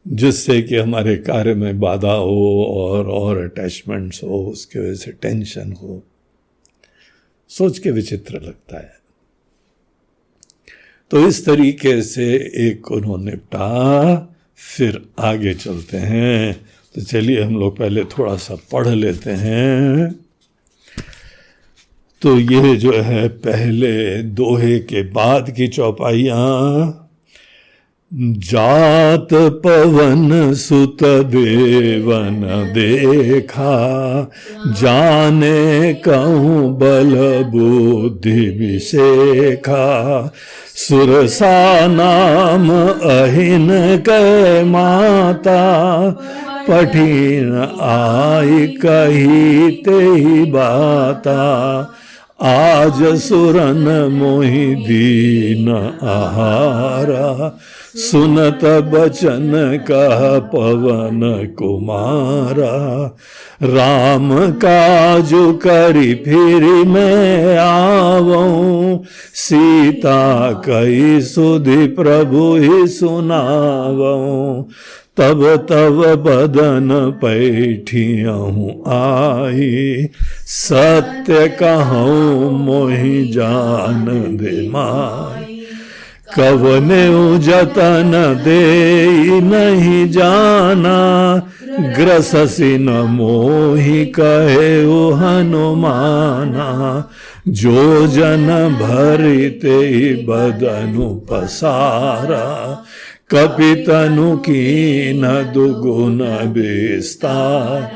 जिससे कि हमारे कार्य में बाधा हो और अटैचमेंट्स हो, उसके वजह से टेंशन हो। सोच के विचित्र लगता है। तो इस तरीके से एक उन्होंने निपटा। फिर आगे चलते हैं। तो चलिए हम लोग पहले थोड़ा सा पढ़ लेते हैं। तो ये जो है पहले दोहे के बाद की चौपाइयाँ। जात पवन सुत देवन देखा, जाने कहूँ बल बुद्धि विशेखा, सुरसा नाम अहिन कै माता, पठिन आई कही तेहि बाता, आज सुरन मोहि दीन आहारा, सुनत बचन कह पवन कुमारा, राम काजु करि फिर मैं आवऊं, सीता कही सुधि प्रभु ही सुनावऊं, तब तब बदन पैठियहूँ आई, सत्य कहूँ मोहि जान दे माई, कवने जतन दे नहीं जाना, ग्रससि न मोहि कहे हनुमाना, जो जन भरिते बदनु पसारा, कपितनु कीन दुगुन विस्तार,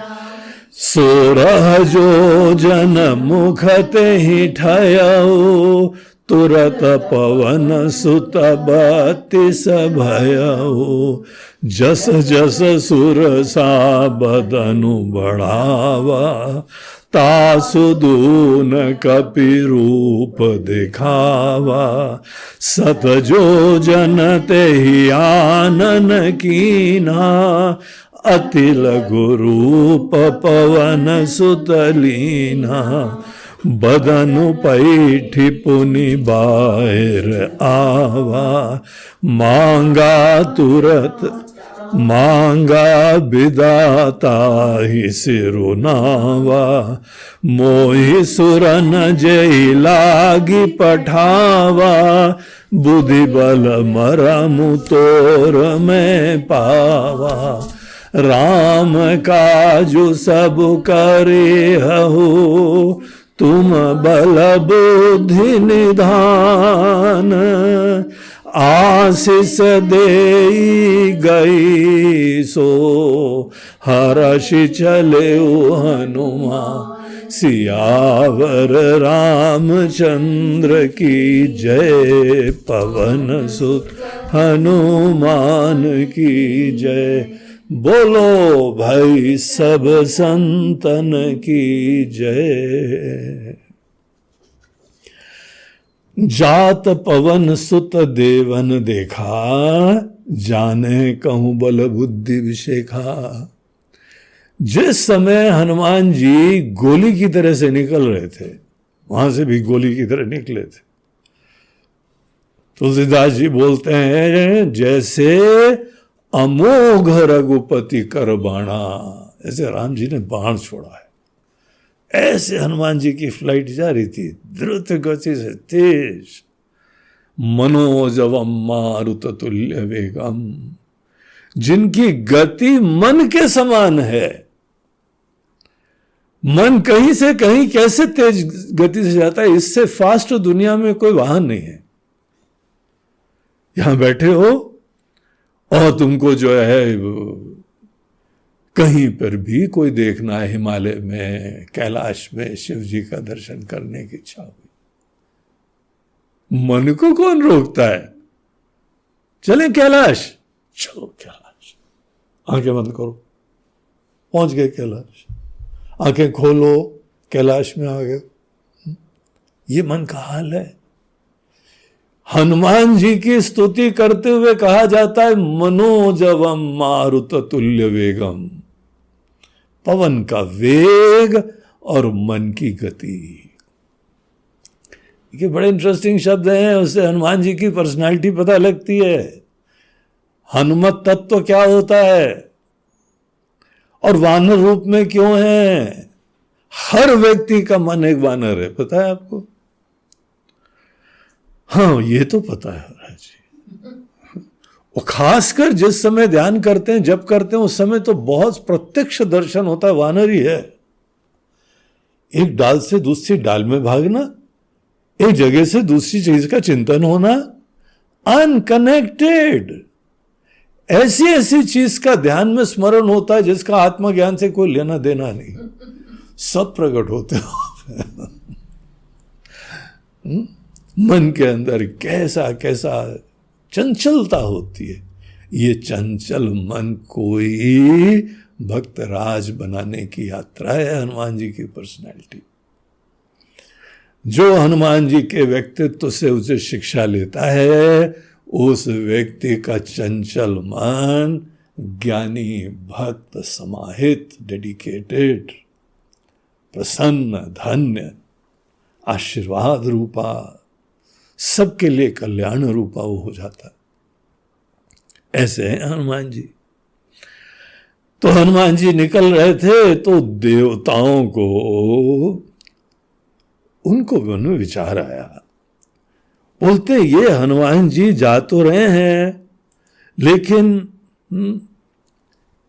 सोरह जो जन मुखते ही ठयऊ, तुरत पवन सुत 32 भयऊ, जस जस सुरसा बदनु बढ़ावा, तासुदून कपि रूप दिखावा, सत जो जन ते ही आनन कीना, अति लघु रूप पवन सुतलीना, बदनु पैठी पुनि बाहिर आवा, मांगा तुरत मांगा विदाता ही सिरुनावा, मोहि सुरन जय लागी पठावा, बुद्धि बल मरमु तोर में पावा, राम काजु सब करे हहु, तुम बल बुद्धि निधान, आशीष दे गई सो हर्षि चले हनुमान, सियावर रामचंद्र की जय, पवन सुत हनुमान की जय, बोलो भाई सब संतन की जय। जात पवन सुत देवन देखा, जाने कहूं बल बुद्धि विशेखा। जिस समय हनुमान जी गोली की तरह से निकल रहे थे, वहां से भी गोली की तरह निकले थे। तुलसीदास जी बोलते हैं जैसे अमोघ रघुपति कर बाणा, ऐसे राम जी ने बाण छोड़ा है, ऐसे हनुमान जी की फ्लाइट जा रही थी द्रुत गति से तेज। मनोजवम मारुत तुल्य वेगम, जिनकी गति मन के समान है। मन कहीं से कहीं कैसे तेज गति से जाता है, इससे फास्ट दुनिया में कोई वाहन नहीं है। यहां बैठे हो और तुमको जो है कहीं पर भी कोई देखना है, हिमालय में कैलाश में शिव जी का दर्शन करने की इच्छा हुई, मन को कौन रोकता है? चलें कैलाश, चलो कैलाश, आंखें बंद करो, पहुंच गए कैलाश, आंखें खोलो कैलाश में आ गए। ये मन का हाल है। हनुमान जी की स्तुति करते हुए कहा जाता है मनोजवम मारुत तुल्य वेगम, पवन का वेग और मन की गति। ये बड़े इंटरेस्टिंग शब्द हैं, उससे हनुमान जी की पर्सनालिटी पता लगती है। हनुमत तत्व क्या होता है और वानर रूप में क्यों है। हर व्यक्ति का मन एक वानर है, पता है आपको? हाँ, ये तो पता है महाराज जी। और खासकर जिस समय ध्यान करते हैं, जब करते हैं, उस समय तो बहुत प्रत्यक्ष दर्शन होता है, वानर ही है। एक डाल से दूसरी डाल में भागना, एक जगह से दूसरी चीज का चिंतन होना, अनकनेक्टेड। ऐसी ऐसी चीज का ध्यान में स्मरण होता है जिसका आत्मज्ञान से कोई लेना देना नहीं, सब प्रकट होते हो। मन के अंदर कैसा कैसा चंचलता होती है। ये चंचल मन को ही भक्त राज बनाने की यात्रा है हनुमान जी की पर्सनैलिटी। जो हनुमान जी के व्यक्तित्व से उसे शिक्षा लेता है, उस व्यक्ति का चंचल मन ज्ञानी, भक्त, समाहित, डेडिकेटेड, प्रसन्न, धन्य, आशीर्वाद रूपा, सबके लिए कल्याण रूपा वो हो जाता है। ऐसे हैं हनुमान जी। तो हनुमान जी निकल रहे थे तो देवताओं को उनको मन में विचार आया। बोलते ये हनुमान जी जा तो रहे हैं, लेकिन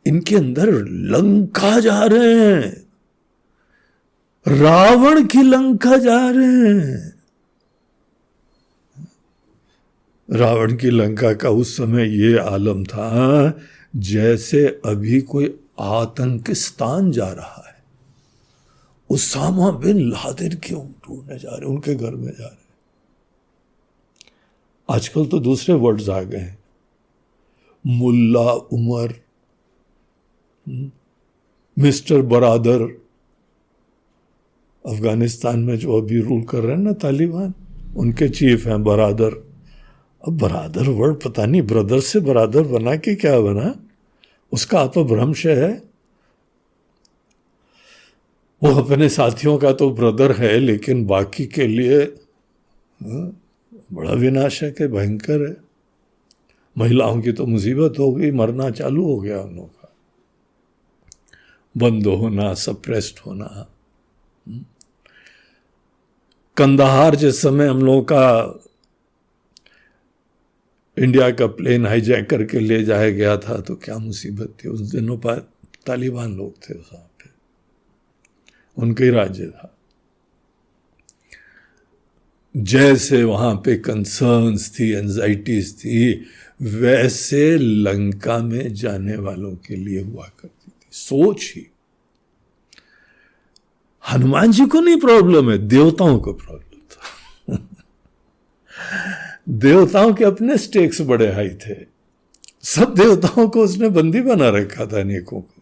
इनके अंदर लंका जा रहे हैं, रावण की लंका जा रहे हैं। रावण की लंका का उस समय ये आलम था जैसे अभी कोई आतंकिस्तान जा रहा है। उसामा बिन लादेन क्यों ढूंढने जा रहे, उनके घर में जा रहे। आजकल तो दूसरे वर्ड्स आ गए हैं, मुल्ला उमर, मिस्टर बरादर। अफगानिस्तान में जो अभी रूल कर रहे हैं ना तालिबान, उनके चीफ हैं बरादर। अब बरादर वर्ड पता नहीं ब्रदर से बरादर बना कि क्या बना, उसका अपभ्रंश है। वो अपने साथियों का तो ब्रदर है, लेकिन बाकी के लिए बड़ा विनाशक है, भयंकर है। महिलाओं की तो मुसीबत हो गई, मरना चालू हो गया उन लोगों का, बंद होना, सप्रेस्ड होना। कंदाहार जिस समय हम लोगों का इंडिया का प्लेन हाईजैक करके ले जाया गया था, तो क्या मुसीबत थी। उस दिनों पर तालिबान लोग थे वहां पे, उनका ही राज्य था। जैसे वहां पे कंसर्न्स थी, एंजाइटीज थी, वैसे लंका में जाने वालों के लिए हुआ करती थी। सोच ही, हनुमान जी को नहीं प्रॉब्लम है, देवताओं को प्रॉब्लम था। देवताओं के अपने स्टेक्स बड़े हाई थे। सब देवताओं को उसने बंदी बना रखा था, अनेकों को।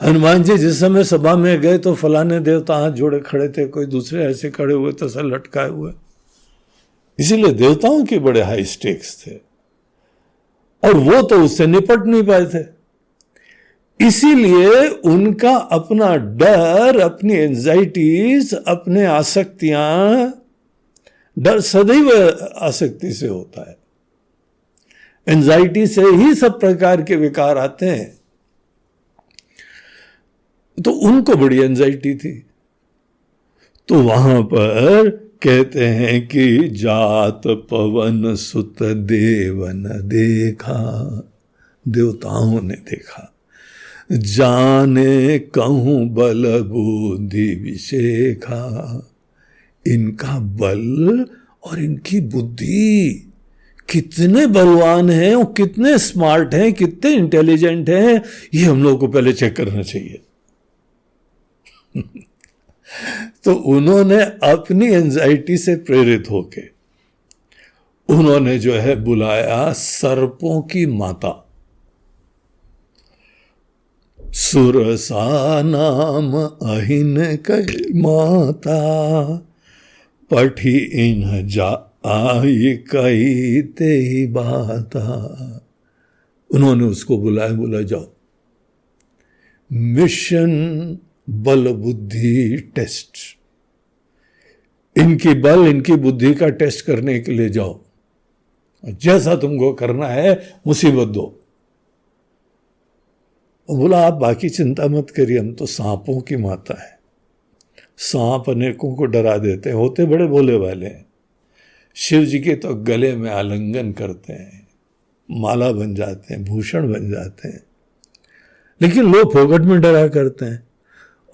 हनुमान जी जिस समय सभा में गए तो फलाने देवता हाथ जोड़े खड़े थे, कोई दूसरे ऐसे खड़े हुए तो सर लटकाए हुए। इसीलिए देवताओं के बड़े हाई स्टेक्स थे, और वो तो उससे निपट नहीं पाए थे। इसीलिए उनका अपना डर, अपनी एंजाइटीज, अपने आसक्तियां, डर सदैव आसक्ति से होता है। एंजाइटी से ही सब प्रकार के विकार आते हैं। तो उनको बड़ी एंजाइटी थी। तो वहां पर कहते हैं कि जात पवन सुत देवन देखा, देवताओं ने देखा। जाने कहूं बल बुद्धि विशेखा, इनका बल और इनकी बुद्धि कितने बलवान हैं, और कितने स्मार्ट हैं, कितने इंटेलिजेंट हैं, ये हम लोगों को पहले चेक करना चाहिए। तो उन्होंने अपनी एंजाइटी से प्रेरित होके उन्होंने जो है बुलाया सर्पों की माता, सुरसा नाम अहिन कई माता, पठी इन जा आई कई ते ही बाता। उन्होंने उसको बुलाया, बोला जाओ मिशन बल बुद्धि टेस्ट, इनकी बल इनकी बुद्धि का टेस्ट करने के लिए जाओ, जैसा तुमको करना है मुसीबत दो। बोला आप बाकी चिंता मत करिए, हम तो सांपों की माता है। सांप अनेकों को डरा देते हैं, होते बड़े भोले वाले हैं। शिव जी के तो गले में आलिंगन करते हैं, माला बन जाते हैं, भूषण बन जाते हैं। लेकिन लोग फोकट में डरा करते हैं,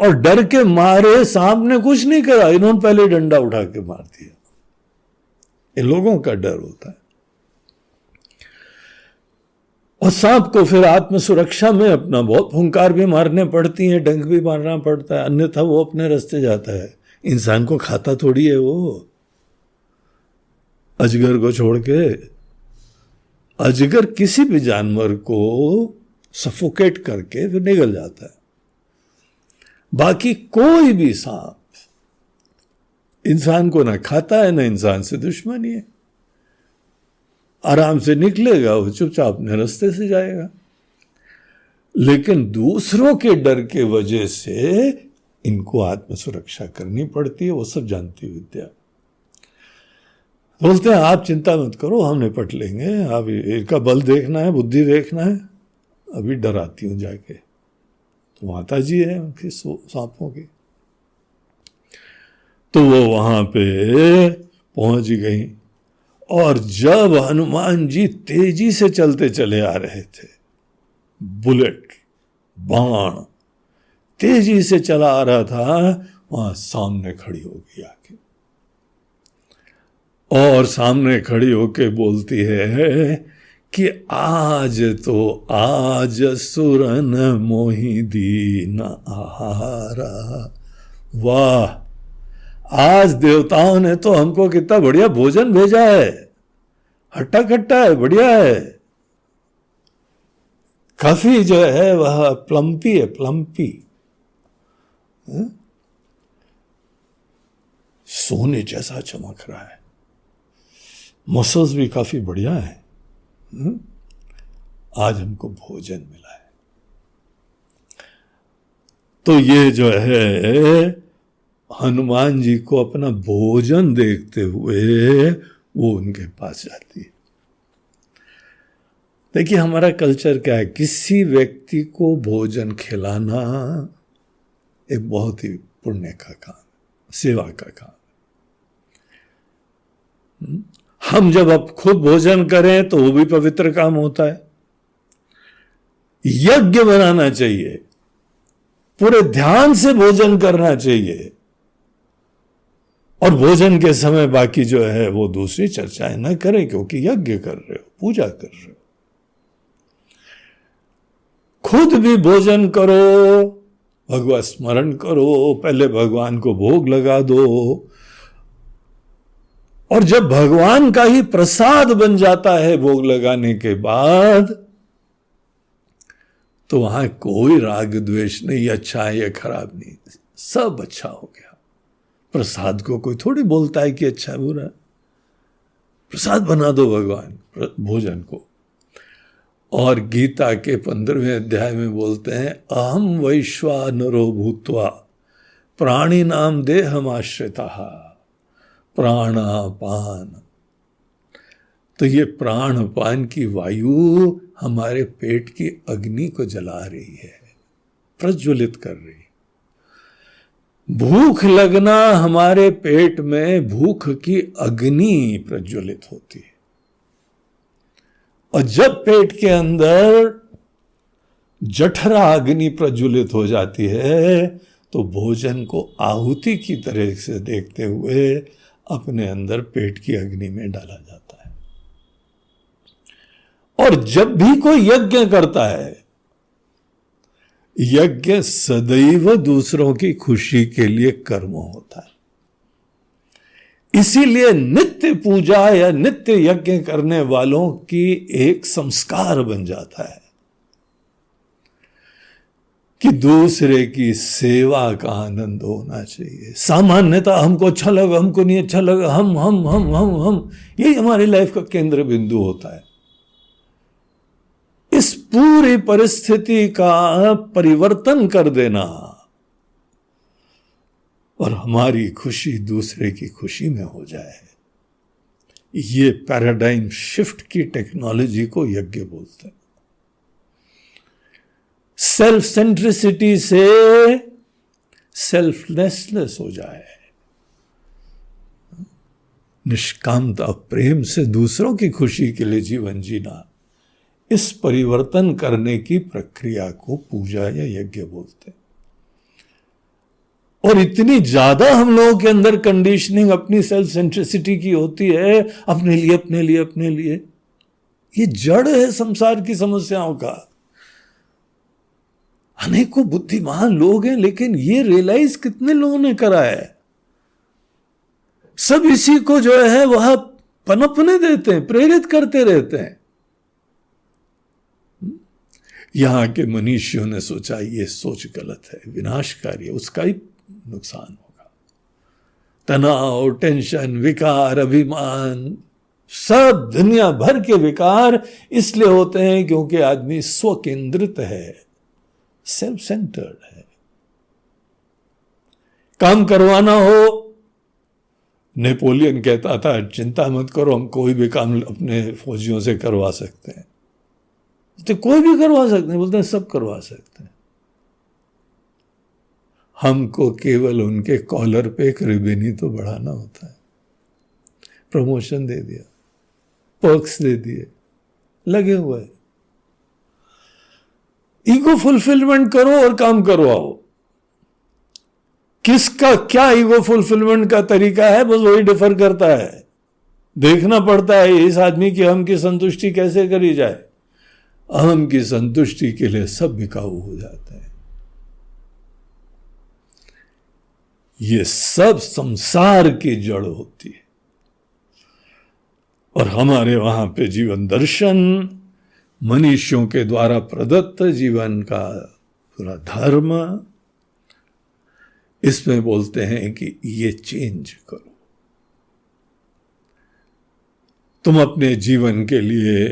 और डर के मारे सांप ने कुछ नहीं करा, इन्होंने पहले डंडा उठा के मार दिया। ये लोगों का डर होता है। और सांप को फिर आत्म सुरक्षा में अपना बहुत फुंकार भी मारने पड़ती है, डंक भी मारना पड़ता है, अन्यथा वो अपने रास्ते जाता है। इंसान को खाता थोड़ी है वो, अजगर को छोड़ के। अजगर किसी भी जानवर को सफोकेट करके फिर निकल जाता है। बाकी कोई भी सांप इंसान को ना खाता है, ना इंसान से दुश्मनी है। आराम से निकलेगा, वो चुपचाप अपने रास्ते से जाएगा। लेकिन दूसरों के डर के वजह से इनको आत्म सुरक्षा करनी पड़ती है, वो सब जानती विद्या। बोलते हैं आप चिंता मत करो, हम निपट लेंगे, आप इनका बल देखना है, बुद्धि देखना है, अभी डराती हूं जाके। तो माता जी है उनकी सांपों की। तो वो वहां पे पहुंच गई, और जब हनुमान जी तेजी से चलते चले आ रहे थे, बुलेट बाण तेजी से चला आ रहा था, वहां सामने खड़ी हो गई आके, और सामने खड़ी होके बोलती है कि आज सुरन मोहि दीन आहारा। वाह, आज देवताओं ने तो हमको कितना बढ़िया भोजन भेजा है, हट्टा कट्टा है, बढ़िया है, काफी जो है वह प्लम्पी है, प्लम्पी। सोने जैसा चमक रहा है, मसल्स भी काफी बढ़िया है। आज हमको भोजन मिला है। तो ये जो है हनुमान जी को अपना भोजन देखते हुए वो उनके पास जाती है। देखिए हमारा कल्चर क्या है, किसी व्यक्ति को भोजन खिलाना एक बहुत ही पुण्य का काम, सेवा का काम। हम जब अब खुद भोजन करें तो वो भी पवित्र काम होता है। यज्ञ बनाना चाहिए, पूरे ध्यान से भोजन करना चाहिए, और भोजन के समय बाकी जो है वो दूसरी चर्चाएं न करें, क्योंकि यज्ञ कर रहे हो, पूजा कर रहे हो। खुद भी भोजन करो, भगवत स्मरण करो, पहले भगवान को भोग लगा दो, और जब भगवान का ही प्रसाद बन जाता है भोग लगाने के बाद, तो वहां कोई राग द्वेष नहीं, अच्छा है या खराब नहीं, सब अच्छा हो गया। प्रसाद को कोई थोड़ी बोलता है कि अच्छा है बुरा, प्रसाद बना दो भगवान भोजन को। और गीता के 15वें अध्याय में बोलते हैं, अहम वैश्वानरो भूत्वा प्राणिनाम देहमाश्रितः प्राणापान। तो ये प्राणपान की वायु हमारे पेट की अग्नि को जला रही है, प्रज्वलित कर रही है। भूख लगना, हमारे पेट में भूख की अग्नि प्रज्वलित होती है, और जब पेट के अंदर जठरा अग्नि प्रज्वलित हो जाती है तो भोजन को आहुति की तरह से देखते हुए अपने अंदर पेट की अग्नि में डाला जाता है। और जब भी कोई यज्ञ करता है, यज्ञ सदैव दूसरों की खुशी के लिए कर्म होता है। इसीलिए नित्य पूजा या नित्य यज्ञ करने वालों की एक संस्कार बन जाता है कि दूसरे की सेवा का आनंद होना चाहिए। सामान्यतः हमको अच्छा लगा, हमको नहीं अच्छा लगा, हम यही हमारी लाइफ का केंद्र बिंदु होता है। इस पूरी परिस्थिति का परिवर्तन कर देना और हमारी खुशी दूसरे की खुशी में हो जाए, ये पैराडाइम शिफ्ट की टेक्नोलॉजी को यज्ञ बोलते हैं। सेल्फ सेंट्रिसिटी से सेल्फलेसनेस हो जाए, निष्कामता प्रेम से दूसरों की खुशी के लिए जीवन जीना, इस परिवर्तन करने की प्रक्रिया को पूजा या यज्ञ बोलते हैं। और इतनी ज्यादा हम लोगों के अंदर कंडीशनिंग अपनी सेल्फ सेंट्रिसिटी की होती है, अपने लिए अपने लिए अपने लिए। ये जड़ है संसार की समस्याओं का। अनेकों बुद्धिमान लोग हैं, लेकिन ये रियलाइज कितने लोगों ने करा है? सब इसी को जो है वह पनपने देते हैं, प्रेरित करते रहते हैं। यहां के मनीषियों ने सोचा ये सोच गलत है, विनाशकारी है, उसका ही नुकसान होगा। तनाव, टेंशन, विकार, अभिमान, सब दुनिया भर के विकार इसलिए होते हैं क्योंकि आदमी स्वकेंद्रित है, सेल्फ सेंटर्ड है। काम करवाना हो, नेपोलियन कहता था चिंता मत करो, हम कोई भी काम अपने फौजियों से करवा सकते हैं। तो कोई भी करवा सकते हैं, बोलते हैं सब करवा सकते हैं। हमको केवल उनके कॉलर पे एक रिबन ही तो बढ़ाना होता है। प्रमोशन दे दिया, पर्क्स दे दिए, लगे हुए। ईगो फुलफिलमेंट करो और काम करवाओ। किसका क्या ईगो फुलफिलमेंट का तरीका है, बस वही डिफर करता है। देखना पड़ता है इस आदमी की अहम की संतुष्टि कैसे करी जाए। अहम की संतुष्टि के लिए सब बिकाऊ हो जाते हैं। ये सब संसार की जड़ होती है। और हमारे वहां पे जीवन दर्शन, मनुष्यों के द्वारा प्रदत्त जीवन का पूरा धर्म, इसमें बोलते हैं कि ये चेंज करो। तुम अपने जीवन के लिए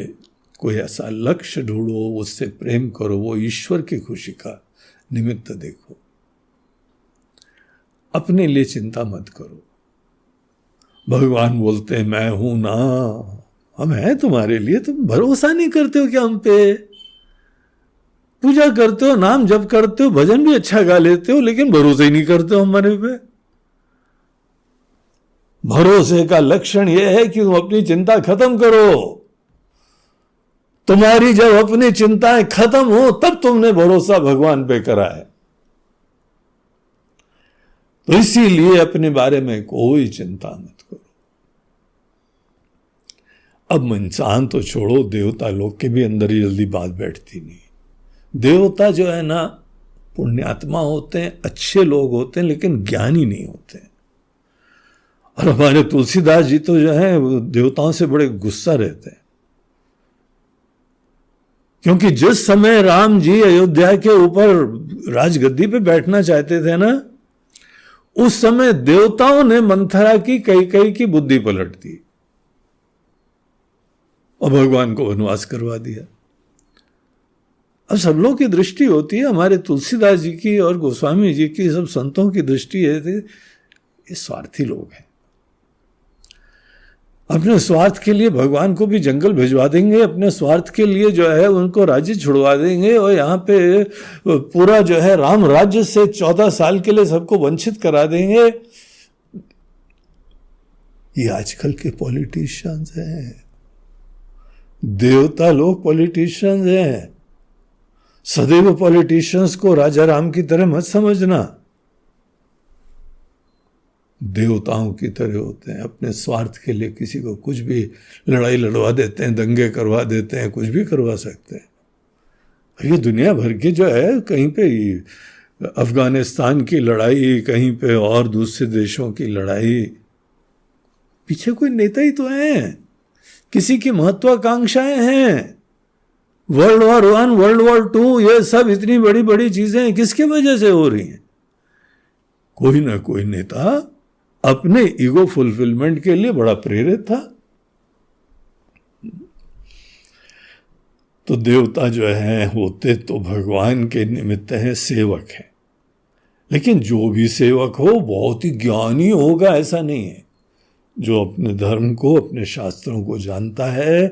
कोई ऐसा लक्ष्य ढूंढो, उससे प्रेम करो, वो ईश्वर की खुशी का निमित्त देखो। अपने लिए चिंता मत करो। भगवान बोलते हैं मैं हूं ना, हम हैं तुम्हारे लिए, तुम भरोसा नहीं करते हो क्या हम पे? पूजा करते हो, नाम जप करते हो, भजन भी अच्छा गा लेते हो, लेकिन भरोसा ही नहीं करते हो हमारे पे। भरोसे का लक्षण यह है कि तुम अपनी चिंता खत्म करो। तुम्हारी जब अपनी चिंताएं खत्म हो तब तुमने भरोसा भगवान पे करा है। तो इसीलिए अपने बारे में कोई चिंता मत करो। अब इंसान तो छोड़ो, देवता लोग के भी अंदर ही जल्दी बात बैठती नहीं। देवता जो है ना, पुण्यात्मा होते हैं, अच्छे लोग होते हैं, लेकिन ज्ञानी नहीं होते हैं। और हमारे तुलसीदास जी तो जो है देवताओं से बड़े गुस्सा रहते हैं, क्योंकि जिस समय राम जी अयोध्या के ऊपर राजगद्दी पे बैठना चाहते थे ना, उस समय देवताओं ने मंथरा की कैकेयी की बुद्धि पलट दी और भगवान को वनवास करवा दिया। अब सब लोगों की दृष्टि होती है, हमारे तुलसीदास जी की और गोस्वामी जी की, सब संतों की दृष्टि है ये स्वार्थी लोग हैं। अपने स्वार्थ के लिए भगवान को भी जंगल भिजवा देंगे, अपने स्वार्थ के लिए जो है उनको राज्य छुड़वा देंगे, और यहाँ पे पूरा जो है राम राज्य से 14 साल के लिए सबको वंचित करा देंगे। ये आजकल के पॉलिटिशियंस हैं, देवता लोग पॉलिटिशियंस हैं। सदैव पॉलिटिशियंस को राजा राम की तरह मत समझना, देवताओं की तरह होते हैं। अपने स्वार्थ के लिए किसी को कुछ भी लड़ाई लड़वा देते हैं, दंगे करवा देते हैं, कुछ भी करवा सकते हैं। ये दुनिया भर की जो है, कहीं पे अफगानिस्तान की लड़ाई, कहीं पे और दूसरे देशों की लड़ाई, पीछे कोई नेता ही तो है, किसी की महत्वाकांक्षाएं हैं। वर्ल्ड वॉर 1, वर्ल्ड वॉर 2, ये सब इतनी बड़ी बड़ी चीजें किसके वजह से हो रही हैं? कोई ना कोई नेता अपने ईगो फुलफिलमेंट के लिए बड़ा प्रेरित था। तो देवता जो है होते तो भगवान के निमित्त हैं, सेवक है। लेकिन जो भी सेवक हो बहुत ही ज्ञानी होगा ऐसा नहीं है। जो अपने धर्म को, अपने शास्त्रों को जानता है,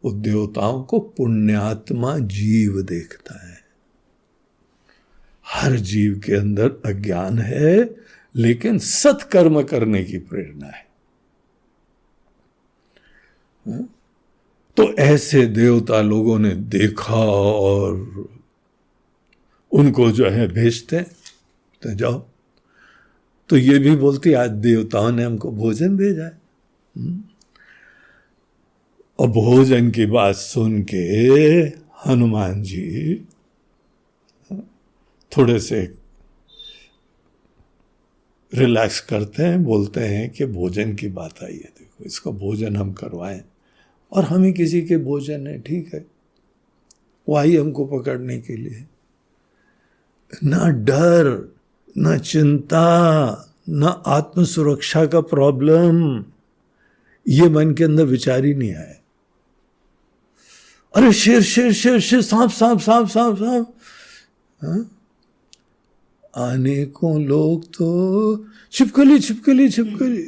वो देवताओं को पुण्यात्मा जीव देखता है। हर जीव के अंदर अज्ञान है, लेकिन सत्कर्म करने की प्रेरणा है। तो ऐसे देवता लोगों ने देखा और उनको जो है भेजते, तो जाओ। तो ये भी बोलती आज देवताओं ने हमको भोजन भेजा है। और भोजन की बात सुन के हनुमान जी थोड़े से रिलैक्स करते हैं, बोलते हैं कि भोजन की बात आई है, देखो इसका भोजन हम करवाएं, और हम ही किसी के भोजन है, ठीक है, वो आई हमको पकड़ने के लिए। ना डर, ना चिंता, ना आत्म सुरक्षा का प्रॉब्लम, ये मन के अंदर विचार ही नहीं आया। अरे शेर शेर शेर शेर, सांप सांप सांप सांप सांप, अनेकों लोग तो छिपकली छिपकली छिपकली।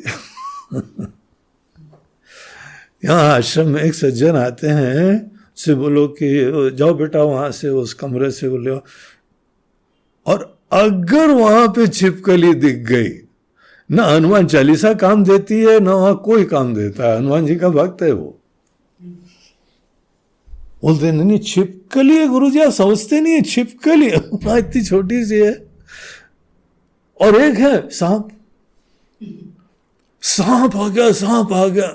यहाँ आश्रम में एक सज्जन आते हैं, उससे बोलो कि जाओ बेटा वहां से उस कमरे से बोलो, और अगर वहां पे छिपकली दिख गई, ना हनुमान चालीसा काम देती है, ना वहां कोई काम देता है। हनुमान जी का भक्त है वो। बोलते नहीं छिपकली है गुरु जी, आप समझते नहीं है, छिपकली इतनी छोटी सी है। और एक है सांप, सांप आ गया, सांप आ गया।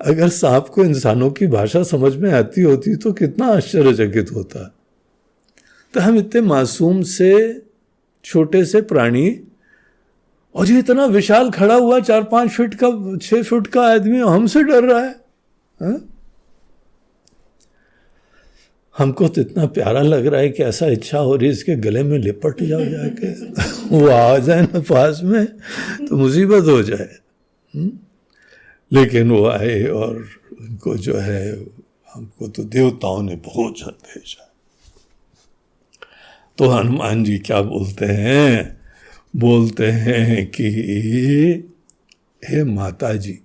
अगर सांप को इंसानों की भाषा समझ में आती होती तो कितना आश्चर्यचकित होता। तो हम इतने मासूम से छोटे से प्राणी, और ये इतना विशाल खड़ा हुआ 4-5 फीट का, 6 फीट का आदमी हमसे डर रहा है, हा? हमको तो इतना प्यारा लग रहा है कि ऐसा इच्छा हो रही है इसके गले में लिपट जाओ जाके, वो आ जाए ना पास में तो मुसीबत हो जाए। लेकिन वो आए और उनको जो है, हमको तो देवताओं ने भोजन भेजा। तो हनुमान जी क्या बोलते हैं? बोलते हैं कि हे माता जी,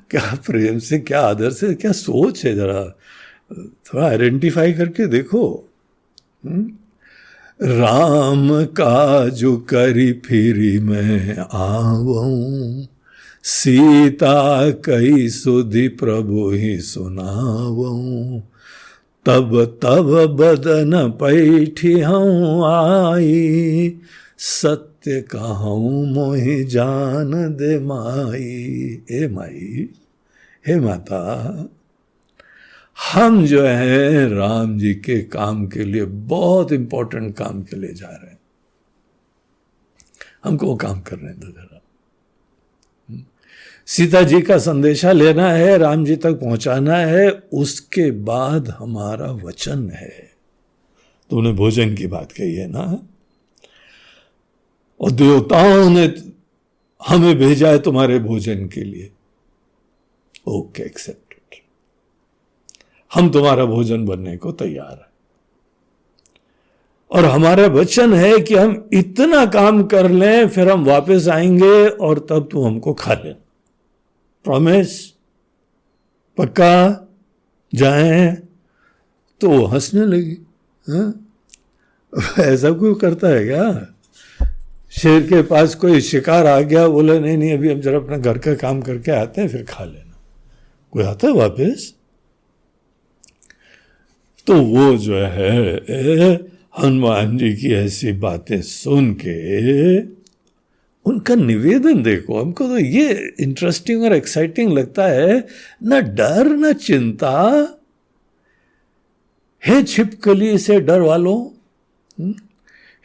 क्या प्रेम से, क्या आदर से, क्या सोच है, जरा थोड़ा आइडेंटिफाई करके देखो। राम काजु करी फिरी मैं आवऊं, सीता कई सुधि प्रभु ही सुनावऊं, तब तब बदन पैठी हूँ आई, सत्य कहूँ मोहि जान दे माई। हे माई, हे माता, हम जो है राम जी के काम के लिए, बहुत इंपॉर्टेंट काम के लिए जा रहे हैं, हमको वो काम करने दो जरा। सीता जी का संदेशा लेना है, राम जी तक पहुंचाना है, उसके बाद हमारा वचन है। तूने भोजन की बात कही है ना, और देवताओं ने हमें भेजा है तुम्हारे भोजन के लिए। ओके, एक्सेप्टेड, हम तुम्हारा भोजन बनने को तैयार है। और हमारा वचन है कि हम इतना काम कर लें, फिर हम वापस आएंगे और तब तू हमको खा ले। प्रॉमिस? पक्का? जाएं? तो वो हंसने लगी। ऐसा कोई करता है क्या? शेर के पास कोई शिकार आ गया, बोले नहीं नहीं अभी हम जरा अपना घर का काम करके आते हैं फिर खा लेना। कोई आता है वापस? तो वो जो है हनुमान जी की ऐसी बातें सुन के उनका निवेदन देखो, हमको तो ये इंटरेस्टिंग और एक्साइटिंग लगता है। ना डर ना चिंता, हे छिपकली से डर वालों,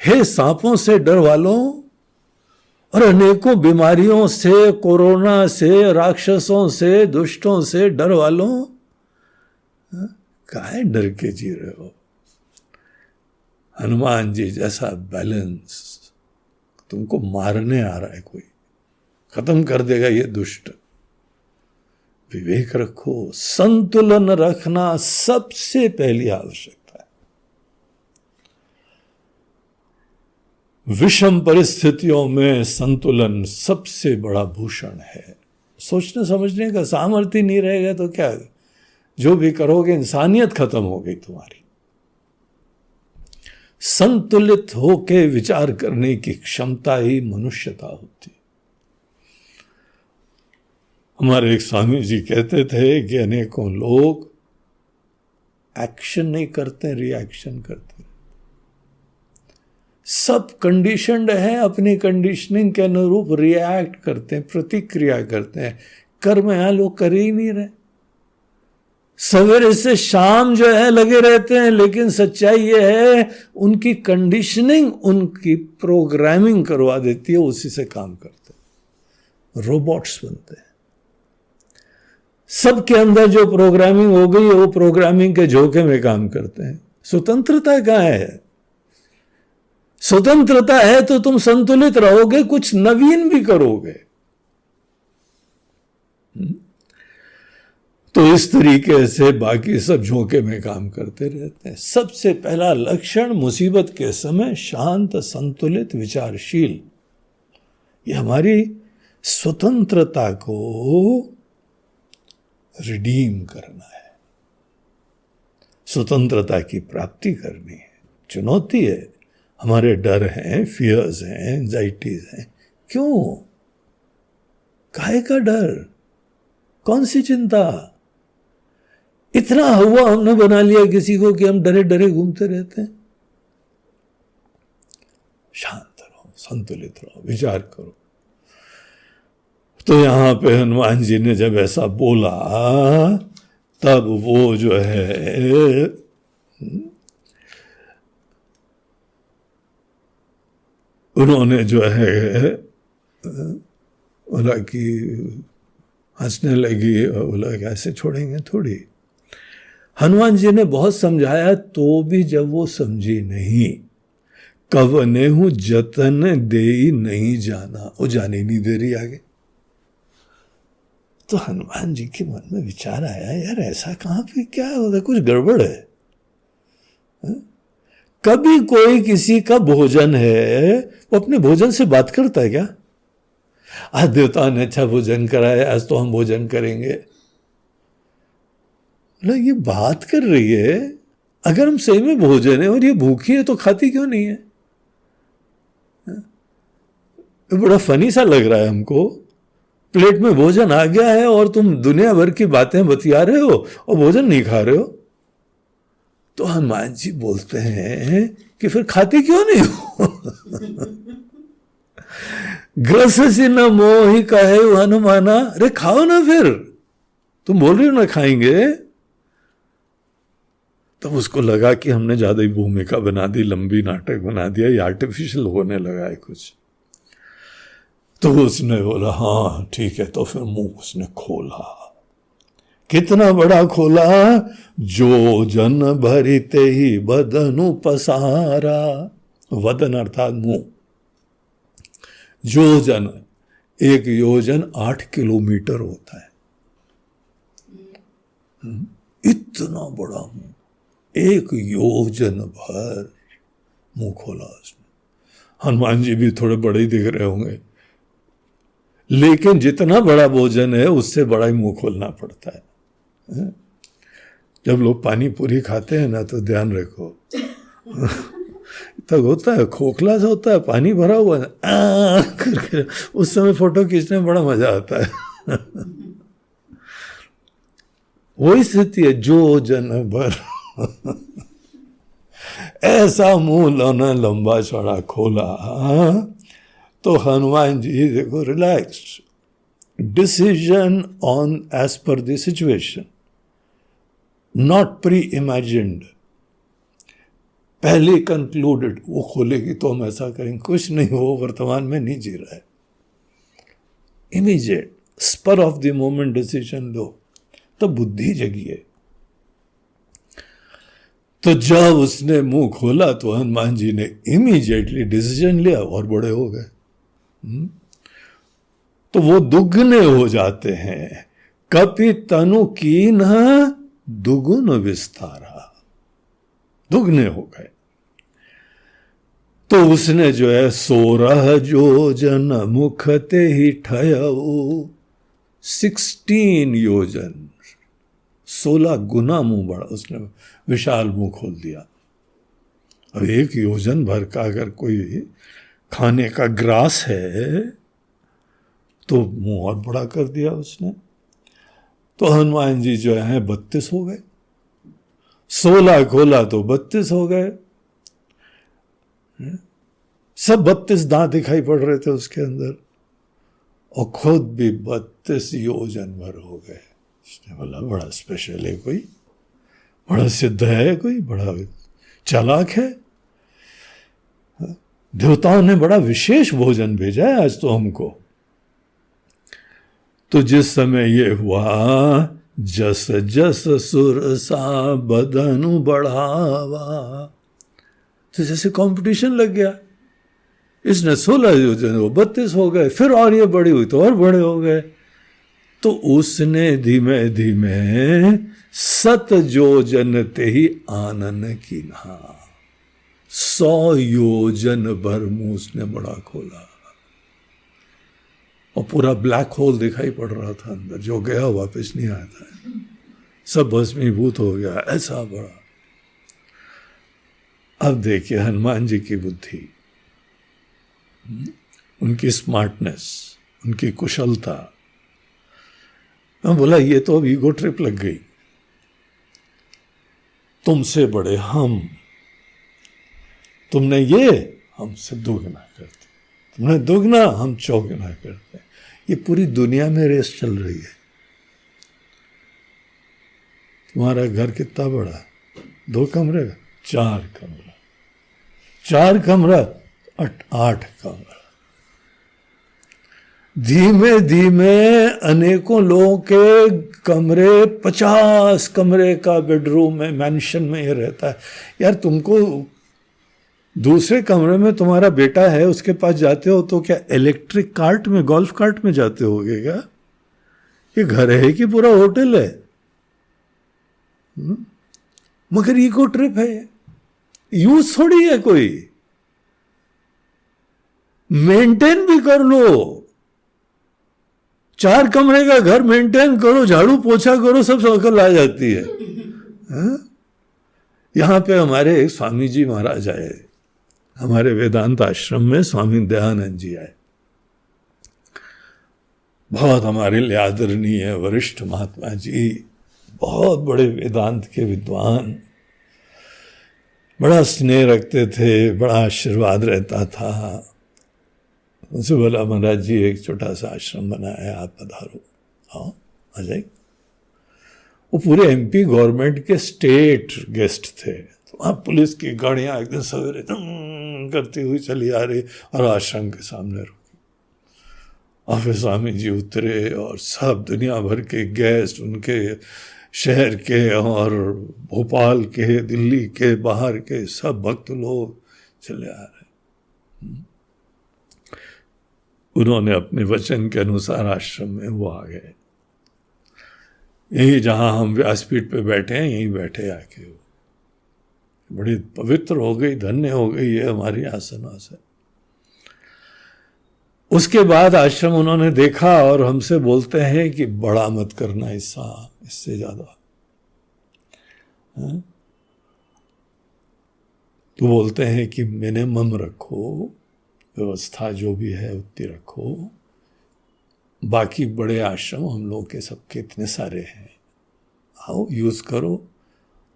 हे सांपों से डर वालों, और अनेकों बीमारियों से, कोरोना से, राक्षसों से, दुष्टों से डर वालों, काहे डर के जी रहे हो? हनुमान जी जैसा बैलेंस, तुमको मारने आ रहा है कोई, खत्म कर देगा ये दुष्ट। विवेक रखो, संतुलन रखना सबसे पहली आवश्यकता है। विषम परिस्थितियों में संतुलन सबसे बड़ा भूषण है। सोचने समझने का सामर्थ्य नहीं रहेगा तो क्या, जो भी करोगे इंसानियत खत्म हो गई तुम्हारी। संतुलित होके विचार करने की क्षमता ही मनुष्यता होती। हमारे एक स्वामी जी कहते थे कि अनेकों लोग एक्शन नहीं करते, रिएक्शन करते। सब कंडीशनड है, अपनी कंडीशनिंग के अनुरूप रिएक्ट करते हैं, प्रतिक्रिया करते हैं। कर्म यहां लोग कर ही नहीं रहे, सवेरे से शाम जो है लगे रहते हैं, लेकिन सच्चाई ये है उनकी कंडीशनिंग, उनकी प्रोग्रामिंग करवा देती है, उसी से काम करते हैं, रोबोट्स बनते हैं। सबके अंदर जो प्रोग्रामिंग हो गई है वो प्रोग्रामिंग के झोंके में काम करते हैं। स्वतंत्रता कहाँ है? स्वतंत्रता है तो तुम संतुलित रहोगे, कुछ नवीन भी करोगे। तो इस तरीके से बाकी सब झोंके में काम करते रहते हैं। सबसे पहला लक्षण मुसीबत के समय शांत, संतुलित, विचारशील, ये हमारी स्वतंत्रता को रिडीम करना है, स्वतंत्रता की प्राप्ति करनी है। चुनौती है, हमारे डर हैं, फियर्स हैं, एंजाइटीज हैं। क्यों? काहे का डर? कौन सी चिंता? इतना हुआ हमने बना लिया किसी को कि हम डरे डरे घूमते रहते हैं। शांत रहो, संतुलित रहो, विचार करो। तो यहां पे हनुमान जी ने जब ऐसा बोला तब वो जो है उन्होंने जो है बोला कि हंसने लगी, बोला कैसे छोड़ेंगे थोड़ी। हनुमान जी ने बहुत समझाया तो भी जब वो समझी नहीं, कवने हूं जतन दे नहीं जाना, वो जाने नहीं दे रही आगे। तो हनुमान जी के मन में विचार आया, यार ऐसा कहाँ पे क्या होता है, कुछ गड़बड़ है। कभी कोई किसी का भोजन है वो अपने भोजन से बात करता है क्या? आज देवता ने अच्छा भोजन कराया, आज तो हम भोजन करेंगे। ये बात कर रही है, अगर हम सही में भोजन है और ये भूखी है तो खाती क्यों नहीं है? बड़ा फनी सा लग रहा है हमको। प्लेट में भोजन आ गया है और तुम दुनिया भर की बातें बतिया रहे हो और भोजन नहीं खा रहे हो। तो हनुमान जी बोलते हैं कि फिर खाते क्यों नहीं हो? ग्रस से न मोहि कहे हनुमाना, अरे खाओ ना, फिर तुम बोल रही हो ना खाएंगे। तब उसको लगा कि हमने ज्यादा ही भूमिका बना दी, लंबी नाटक बना दिया, ये आर्टिफिशियल होने लगा है कुछ। तो उसने बोला हाँ ठीक है। तो फिर मुंह उसने खोला, कितना बड़ा खोला, जो जन भरिते ही बदनु पसारा। वदन अर्थात मुंह। जो जन, एक योजन 8 किलोमीटर होता है। इतना बड़ा मुंह, 1 योजन भर मुंह खोला उसने। हनुमान जी भी थोड़े बड़े ही दिख रहे होंगे, लेकिन जितना बड़ा भोजन है उससे बड़ा ही मुंह खोलना पड़ता है। जब लोग पानी पूरी खाते हैं ना तो ध्यान रखो, तब होता है खोखला सा होता है, पानी भरा हुआ है करके, उस समय फोटो खींचने में बड़ा मजा आता है। वही स्थिति है, जो जन भर ऐसा मुंह लोना लंबा चौड़ा खोला। तो हनुमान जी देखो relaxed, decision on as per the situation, not pre imagined, पहले कंक्लूडेड। वो खोलेगी तो हम ऐसा करेंगे, कुछ नहीं, हो वर्तमान में नहीं जी रहा है। Immediate, spur of the moment decision लो, तो बुद्धि जगी है। तो जब उसने मुंह खोला तो हनुमान जी ने इमीडिएटली डिसीजन लिया और बड़े हो गए। तो वो दुगने हो जाते हैं। कपि तनु कीन दुगुन विस्तारा, दुगने हो गए। तो उसने जो है 16 योजन मुखते ही ठयऊ, 16 योजन, 16 गुना मुंह बड़ा, उसने विशाल मुंह खोल दिया। अब 1 योजन भर का अगर कोई खाने का ग्रास है तो मुंह और बड़ा कर दिया उसने। तो हनुमान जी जो है 32 हो गए, 16 खोला तो 32 हो गए। सब 32 दांत दिखाई पड़ रहे थे उसके अंदर, और खुद भी 32 योजन भर हो गए। उसने बोला बड़ा स्पेशल है कोई, बड़ा सिद्ध है कोई, बड़ा चालाक है। देवताओं ने बड़ा विशेष भोजन भेजा है आज तो हमको। तो जिस समय ये हुआ, जस जस सुर सा बदनु बढ़ावा, तो जैसे कंपटीशन लग गया। इसने 16 योजन, वो 32 हो गए, फिर और ये बड़ी हुई तो और बड़े हो गए। तो उसने धीमे धीमे 7 योजन ते ही आनन कीन्हा, 100 योजन भर मुंह उसने बड़ा खोला, और पूरा ब्लैक होल दिखाई पड़ रहा था अंदर, जो गया वापस नहीं आता है, सब भस्मीभूत हो गया, ऐसा बड़ा। अब देखिए हनुमान जी की बुद्धि, उनकी स्मार्टनेस, उनकी कुशलता। मैं बोला ये तो अब ईगो ट्रिप लग गई, तुमसे बड़े हम, तुमने ये हमसे दोगुना करते, तुमने दोगुना हम चौगुना करते। ये पूरी दुनिया में रेस चल रही है। तुम्हारा घर कितना बड़ा, 2 कमरे का, 4 कमरा, 4 कमरा, 8 कमरा। धीमे धीमे अनेकों लोगों के कमरे, 50 कमरे का बेडरूम में, मैंशन में ये रहता है। यार तुमको दूसरे कमरे में तुम्हारा बेटा है, उसके पास जाते हो तो क्या इलेक्ट्रिक कार्ट में, गोल्फ कार्ट में जाते होगे क्या? ये घर है कि पूरा होटल है? मगर इको ट्रिप है, यूज थोड़ी है कोई। मेंटेन भी कर लो, 4 कमरे का घर मेंटेन करो, झाड़ू पोछा करो, सब अकल आ जाती है। यहां पे हमारे एक स्वामी जी महाराज आए, हमारे वेदांत आश्रम में स्वामी दयानंद जी आए, बहुत हमारे लिए आदरणीय वरिष्ठ महात्मा जी, बहुत बड़े वेदांत के विद्वान, बड़ा स्नेह रखते थे, बड़ा आशीर्वाद रहता था। उनसे बोला महाराज जी एक छोटा सा आश्रम बनाया है, आप पधारो, आओ आ जाइए। वो पूरे एमपी गवर्नमेंट के स्टेट गेस्ट थे, तो वहाँ पुलिस की गाड़ियाँ एकदम सवेरे करती हुई चली आ रही और आश्रम के सामने रुकी। और फिर स्वामी जी उतरे और सब दुनिया भर के गेस्ट, उनके शहर के और भोपाल के, दिल्ली के, बाहर के सब भक्त लोग चले आ रहे। उन्होंने अपने वचन के अनुसार आश्रम में वो आ गए। यही जहां हम व्यासपीठ पे बैठे हैं, यहीं बैठे आके वो बड़ी पवित्र हो गई, धन्य हो गई ये हमारी आसना से। उसके बाद आश्रम उन्होंने देखा और हमसे बोलते हैं कि बड़ा मत करना हिस्सा, इससे ज्यादा। तो बोलते हैं कि मिनिमम रखो, व्यवस्था जो भी है उतनी रखो, बाकी बड़े आश्रम हम लोग के सबके इतने सारे हैं, आओ यूज करो,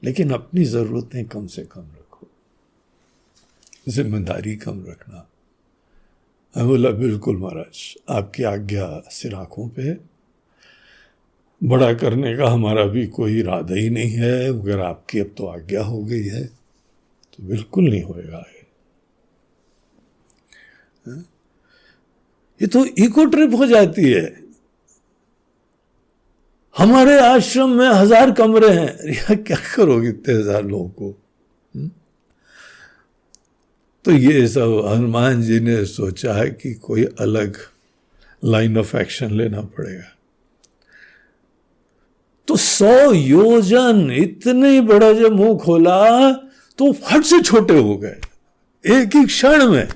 लेकिन अपनी जरूरतें कम से कम रखो, जिम्मेदारी कम रखना। मैं बोला बिल्कुल महाराज, आपकी आज्ञा सिर आंखों पे, बड़ा करने का हमारा भी कोई इरादा ही नहीं है, मगर आपकी अब तो आज्ञा हो गई है तो बिल्कुल नहीं होएगा। ये तो इको ट्रिप हो जाती है। हमारे आश्रम में 1000 कमरे हैं, यार क्या करोगे इतने 1000 लोगों को? तो ये सब हनुमान जी ने सोचा है कि कोई अलग लाइन ऑफ एक्शन लेना पड़ेगा। तो 100 योजन इतने बड़ा जब मुंह खोला तो फट से छोटे हो गए एक ही क्षण में,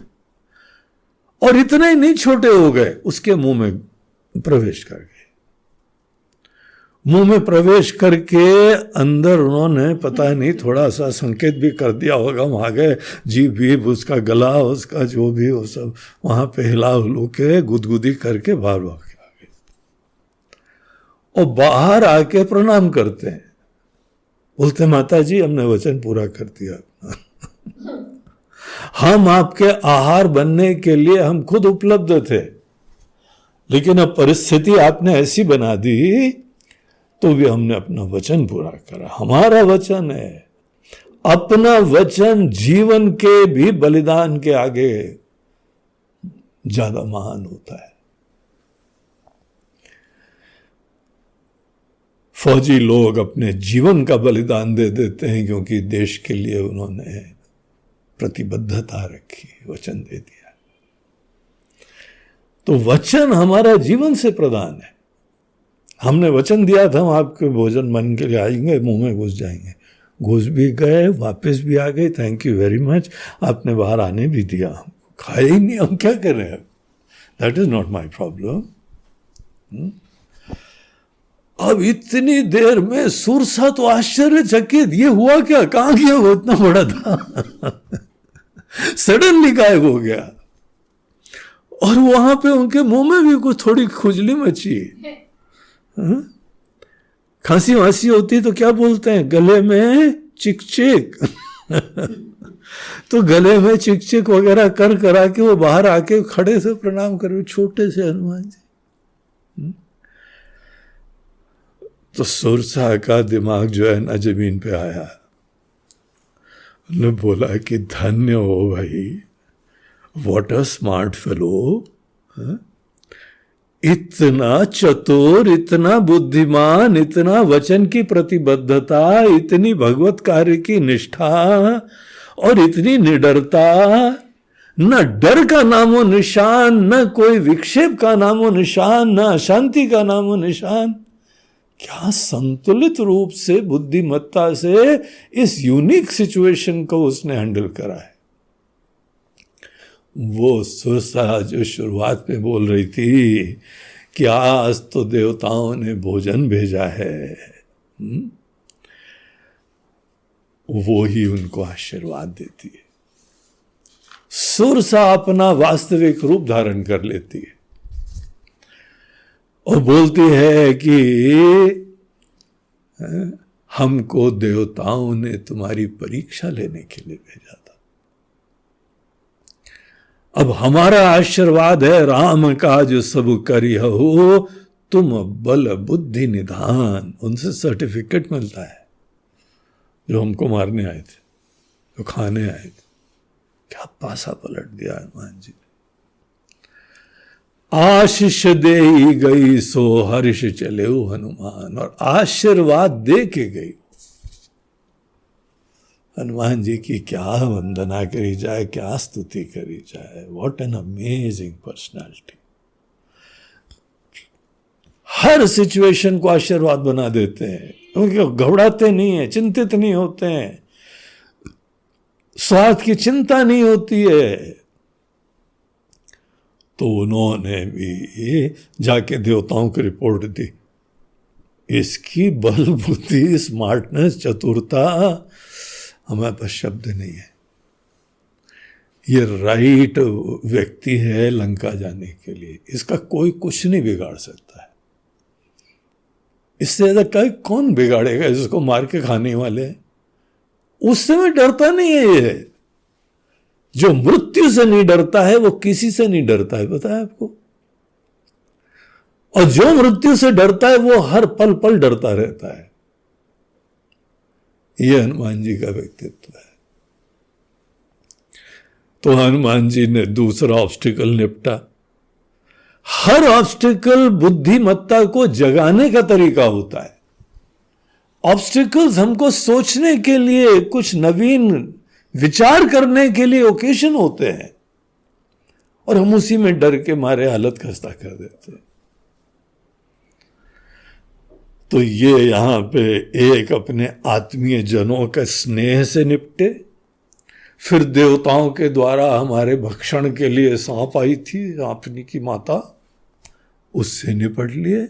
और इतने ही नहीं छोटे हो गए, उसके मुंह में प्रवेश कर गए। मुंह में प्रवेश करके अंदर उन्होंने पता नहीं थोड़ा सा संकेत भी कर दिया होगा, वहां गए, जीभ वीभ उसका गला उसका जो भी वो सब वहां पे हिला हुलू के गुदगुदी करके बाहर भाग के आ गए। और बाहर आके प्रणाम करते हैं, बोलते माता जी हमने वचन पूरा कर दिया, हम आपके आहार बनने के लिए हम खुद उपलब्ध थे, लेकिन अब परिस्थिति आपने ऐसी बना दी तो भी हमने अपना वचन पूरा करा। हमारा वचन है, अपना वचन जीवन के भी बलिदान के आगे ज्यादा महान होता है। फौजी लोग अपने जीवन का बलिदान दे देते हैं क्योंकि देश के लिए उन्होंने प्रतिबद्धता रखी, वचन दे दिया। तो वचन हमारा जीवन से प्रदान है। हमने वचन दिया था हम आपके भोजन मन के लिए आएंगे, मुंह में घुस जाएंगे, घुस भी गए, वापस भी आ गए, थैंक यू वेरी मच, आपने बाहर आने भी दिया, खाए ही नहीं, हम क्या कर रहे हैं? That is not my problem. अब इतनी देर में सुरसा तो आश्चर्यचकित, ये हुआ क्या, कहां गया वो इतना बड़ा था सडनली गायब हो गया। और वहां पे उनके मुंह में भी कुछ थोड़ी खुजली मची, खांसी वांसी होती तो क्या बोलते हैं, गले में चिक चिक तो गले में चिक चिक वगैरह कर करा के वो बाहर आके खड़े से प्रणाम करे, छोटे से हनुमान जी। तो सुरसा का दिमाग जो है ना जमीन पे आया, उन्होंने बोला कि धन्य हो भाई, व्हाट अ स्मार्ट फेलो, इतना चतुर, इतना बुद्धिमान, इतना वचन की प्रतिबद्धता, इतनी भगवत कार्य की निष्ठा और इतनी निडरता न डर का नामो निशान, न कोई विक्षेप का नामो निशान, न अशांति का नामो निशान। क्या संतुलित रूप से बुद्धिमत्ता से इस यूनिक सिचुएशन को उसने हैंडल करा है। वो सुरसा जो शुरुआत में बोल रही थी कि आज तो देवताओं ने भोजन भेजा है, वो ही उनको आशीर्वाद देती है। सुरसा अपना वास्तविक रूप धारण कर लेती है और बोलती है कि हमको देवताओं ने तुम्हारी परीक्षा लेने के लिए भेजा था। अब हमारा आशीर्वाद है राम का जो सब करी हो, तुम बल बुद्धि निधान। उनसे सर्टिफिकेट मिलता है जो हमको मारने आए थे, जो खाने आए थे। क्या पासा पलट दिया हनुमान जी ने। आशीष दे गई सो हर्ष चले हनुमान, और आशीर्वाद दे के गई। हनुमान जी की क्या वंदना करी जाए, क्या स्तुति करी जाए। What an amazing personality. Her situation को आशीर्वाद बना देते हैं, क्योंकि घबराते नहीं है, चिंतित नहीं होते हैं, स्वार्थ की चिंता नहीं होती है। तो उन्होंने भी जाके देवताओं को रिपोर्ट दी। इसकी बल बुद्धि, स्मार्टनेस, चतुरता, हमारे पास शब्द नहीं है। ये राइट व्यक्ति है लंका जाने के लिए। इसका कोई कुछ नहीं बिगाड़ सकता है। इससे ज्यादा कौन बिगाड़ेगा इसको मार के खाने वाले। उससे मैं डरता नहीं है। ये जो मृत्यु से नहीं डरता है वो किसी से नहीं डरता है, पता है आपको। और जो मृत्यु से डरता है वो हर पल पल डरता रहता है। यह हनुमान जी का व्यक्तित्व है। तो हनुमान जी ने दूसरा ऑब्स्टिकल निपटा। हर ऑब्स्टिकल बुद्धिमत्ता को जगाने का तरीका होता है। ऑब्स्टिकल्स हमको सोचने के लिए, कुछ नवीन विचार करने के लिए ओकेजन होते हैं, और हम उसी में डर के मारे हालत खस्ता कर देते हैं। तो ये यहां पे एक अपने आत्मीय जनों के स्नेह से निपटे, फिर देवताओं के द्वारा हमारे भक्षण के लिए सांप आई थी, सांपनी की माता, उससे निपट लिए,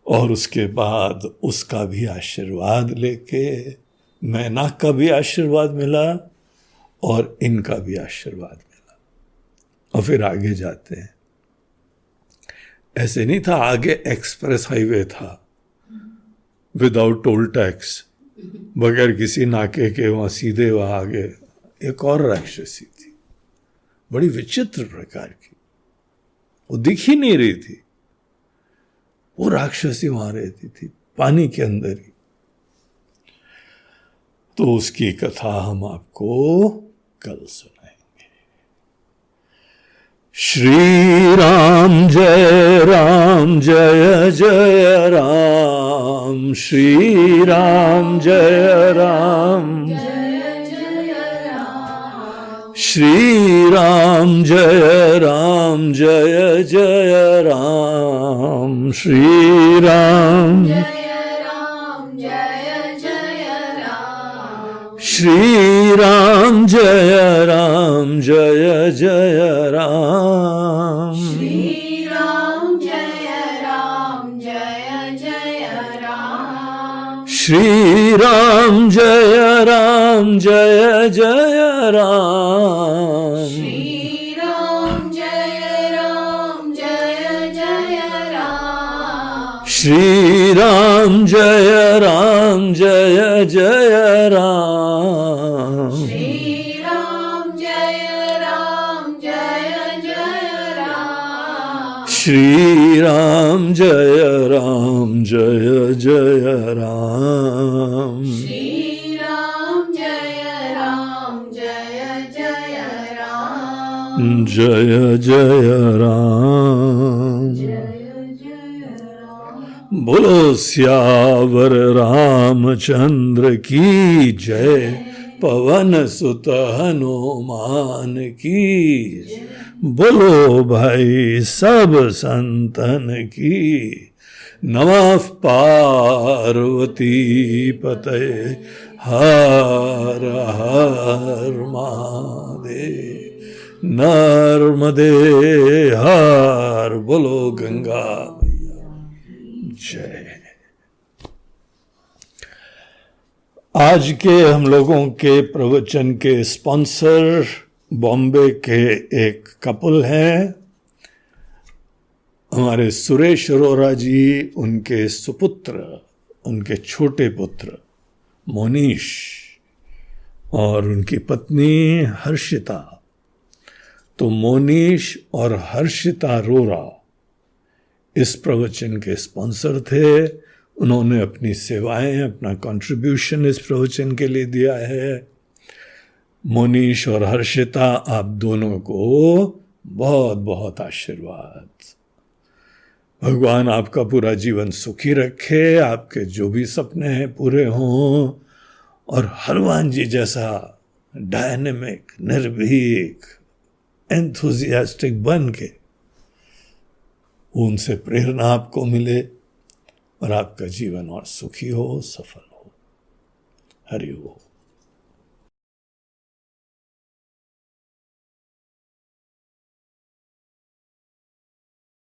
और उसके बाद उसका भी आशीर्वाद लेके मैनाक का भी आशीर्वाद मिला और इनका भी आशीर्वाद मिला। और फिर आगे जाते हैं। ऐसे नहीं था, आगे एक्सप्रेस हाईवे था विदाउट टोल टैक्स, बगैर किसी नाके के, वहां सीधे वहां आगे एक और राक्षसी थी, बड़ी विचित्र प्रकार की। वो दिख ही नहीं रही थी। वो राक्षसी वहां रहती थी पानी के अंदर ही। तो उसकी कथा हम आपको कल सुनाएंगे। श्री राम जय जय राम, श्री राम जय राम, श्री राम जय जय राम, श्री राम श्री राम जय जय राम, श्री राम जय जय राम, श्री राम जय जय राम, श्री राम जय जय राम, श्री राम जय जय राम, श्री राम जय जय राम, श्री राम जय जय राम, श्री राम जय जय राम, जय जय राम। जय जय राम। बोलो सियावर रामचंद्र की जय, पवन सुत हनुमान की, बोलो भाई सब संतन की। नमः पार्वती पते, हर हर महादेव। नर्मदे हर, बोलो गंगा मैया जय। आज के हम लोगों के प्रवचन के स्पॉन्सर बॉम्बे के एक कपल हैं, हमारे सुरेश अरोरा जी, उनके सुपुत्र, उनके छोटे पुत्र मोनीश और उनकी पत्नी हर्षिता। तो मोनीश और हर्षिता अरोरा इस प्रवचन के स्पॉन्सर थे। उन्होंने अपनी सेवाएं, अपना कंट्रीब्यूशन इस प्रवचन के लिए दिया है। मोनीश और हर्षिता, आप दोनों को बहुत बहुत आशीर्वाद। भगवान आपका पूरा जीवन सुखी रखे, आपके जो भी सपने हैं पूरे हों, और हनुमान जी जैसा डायनेमिक, निर्भीक, एंथुजियास्टिक बन के उनसे प्रेरणा आपको मिले और आपका जीवन और सुखी हो, सफल हो। हरि ओम।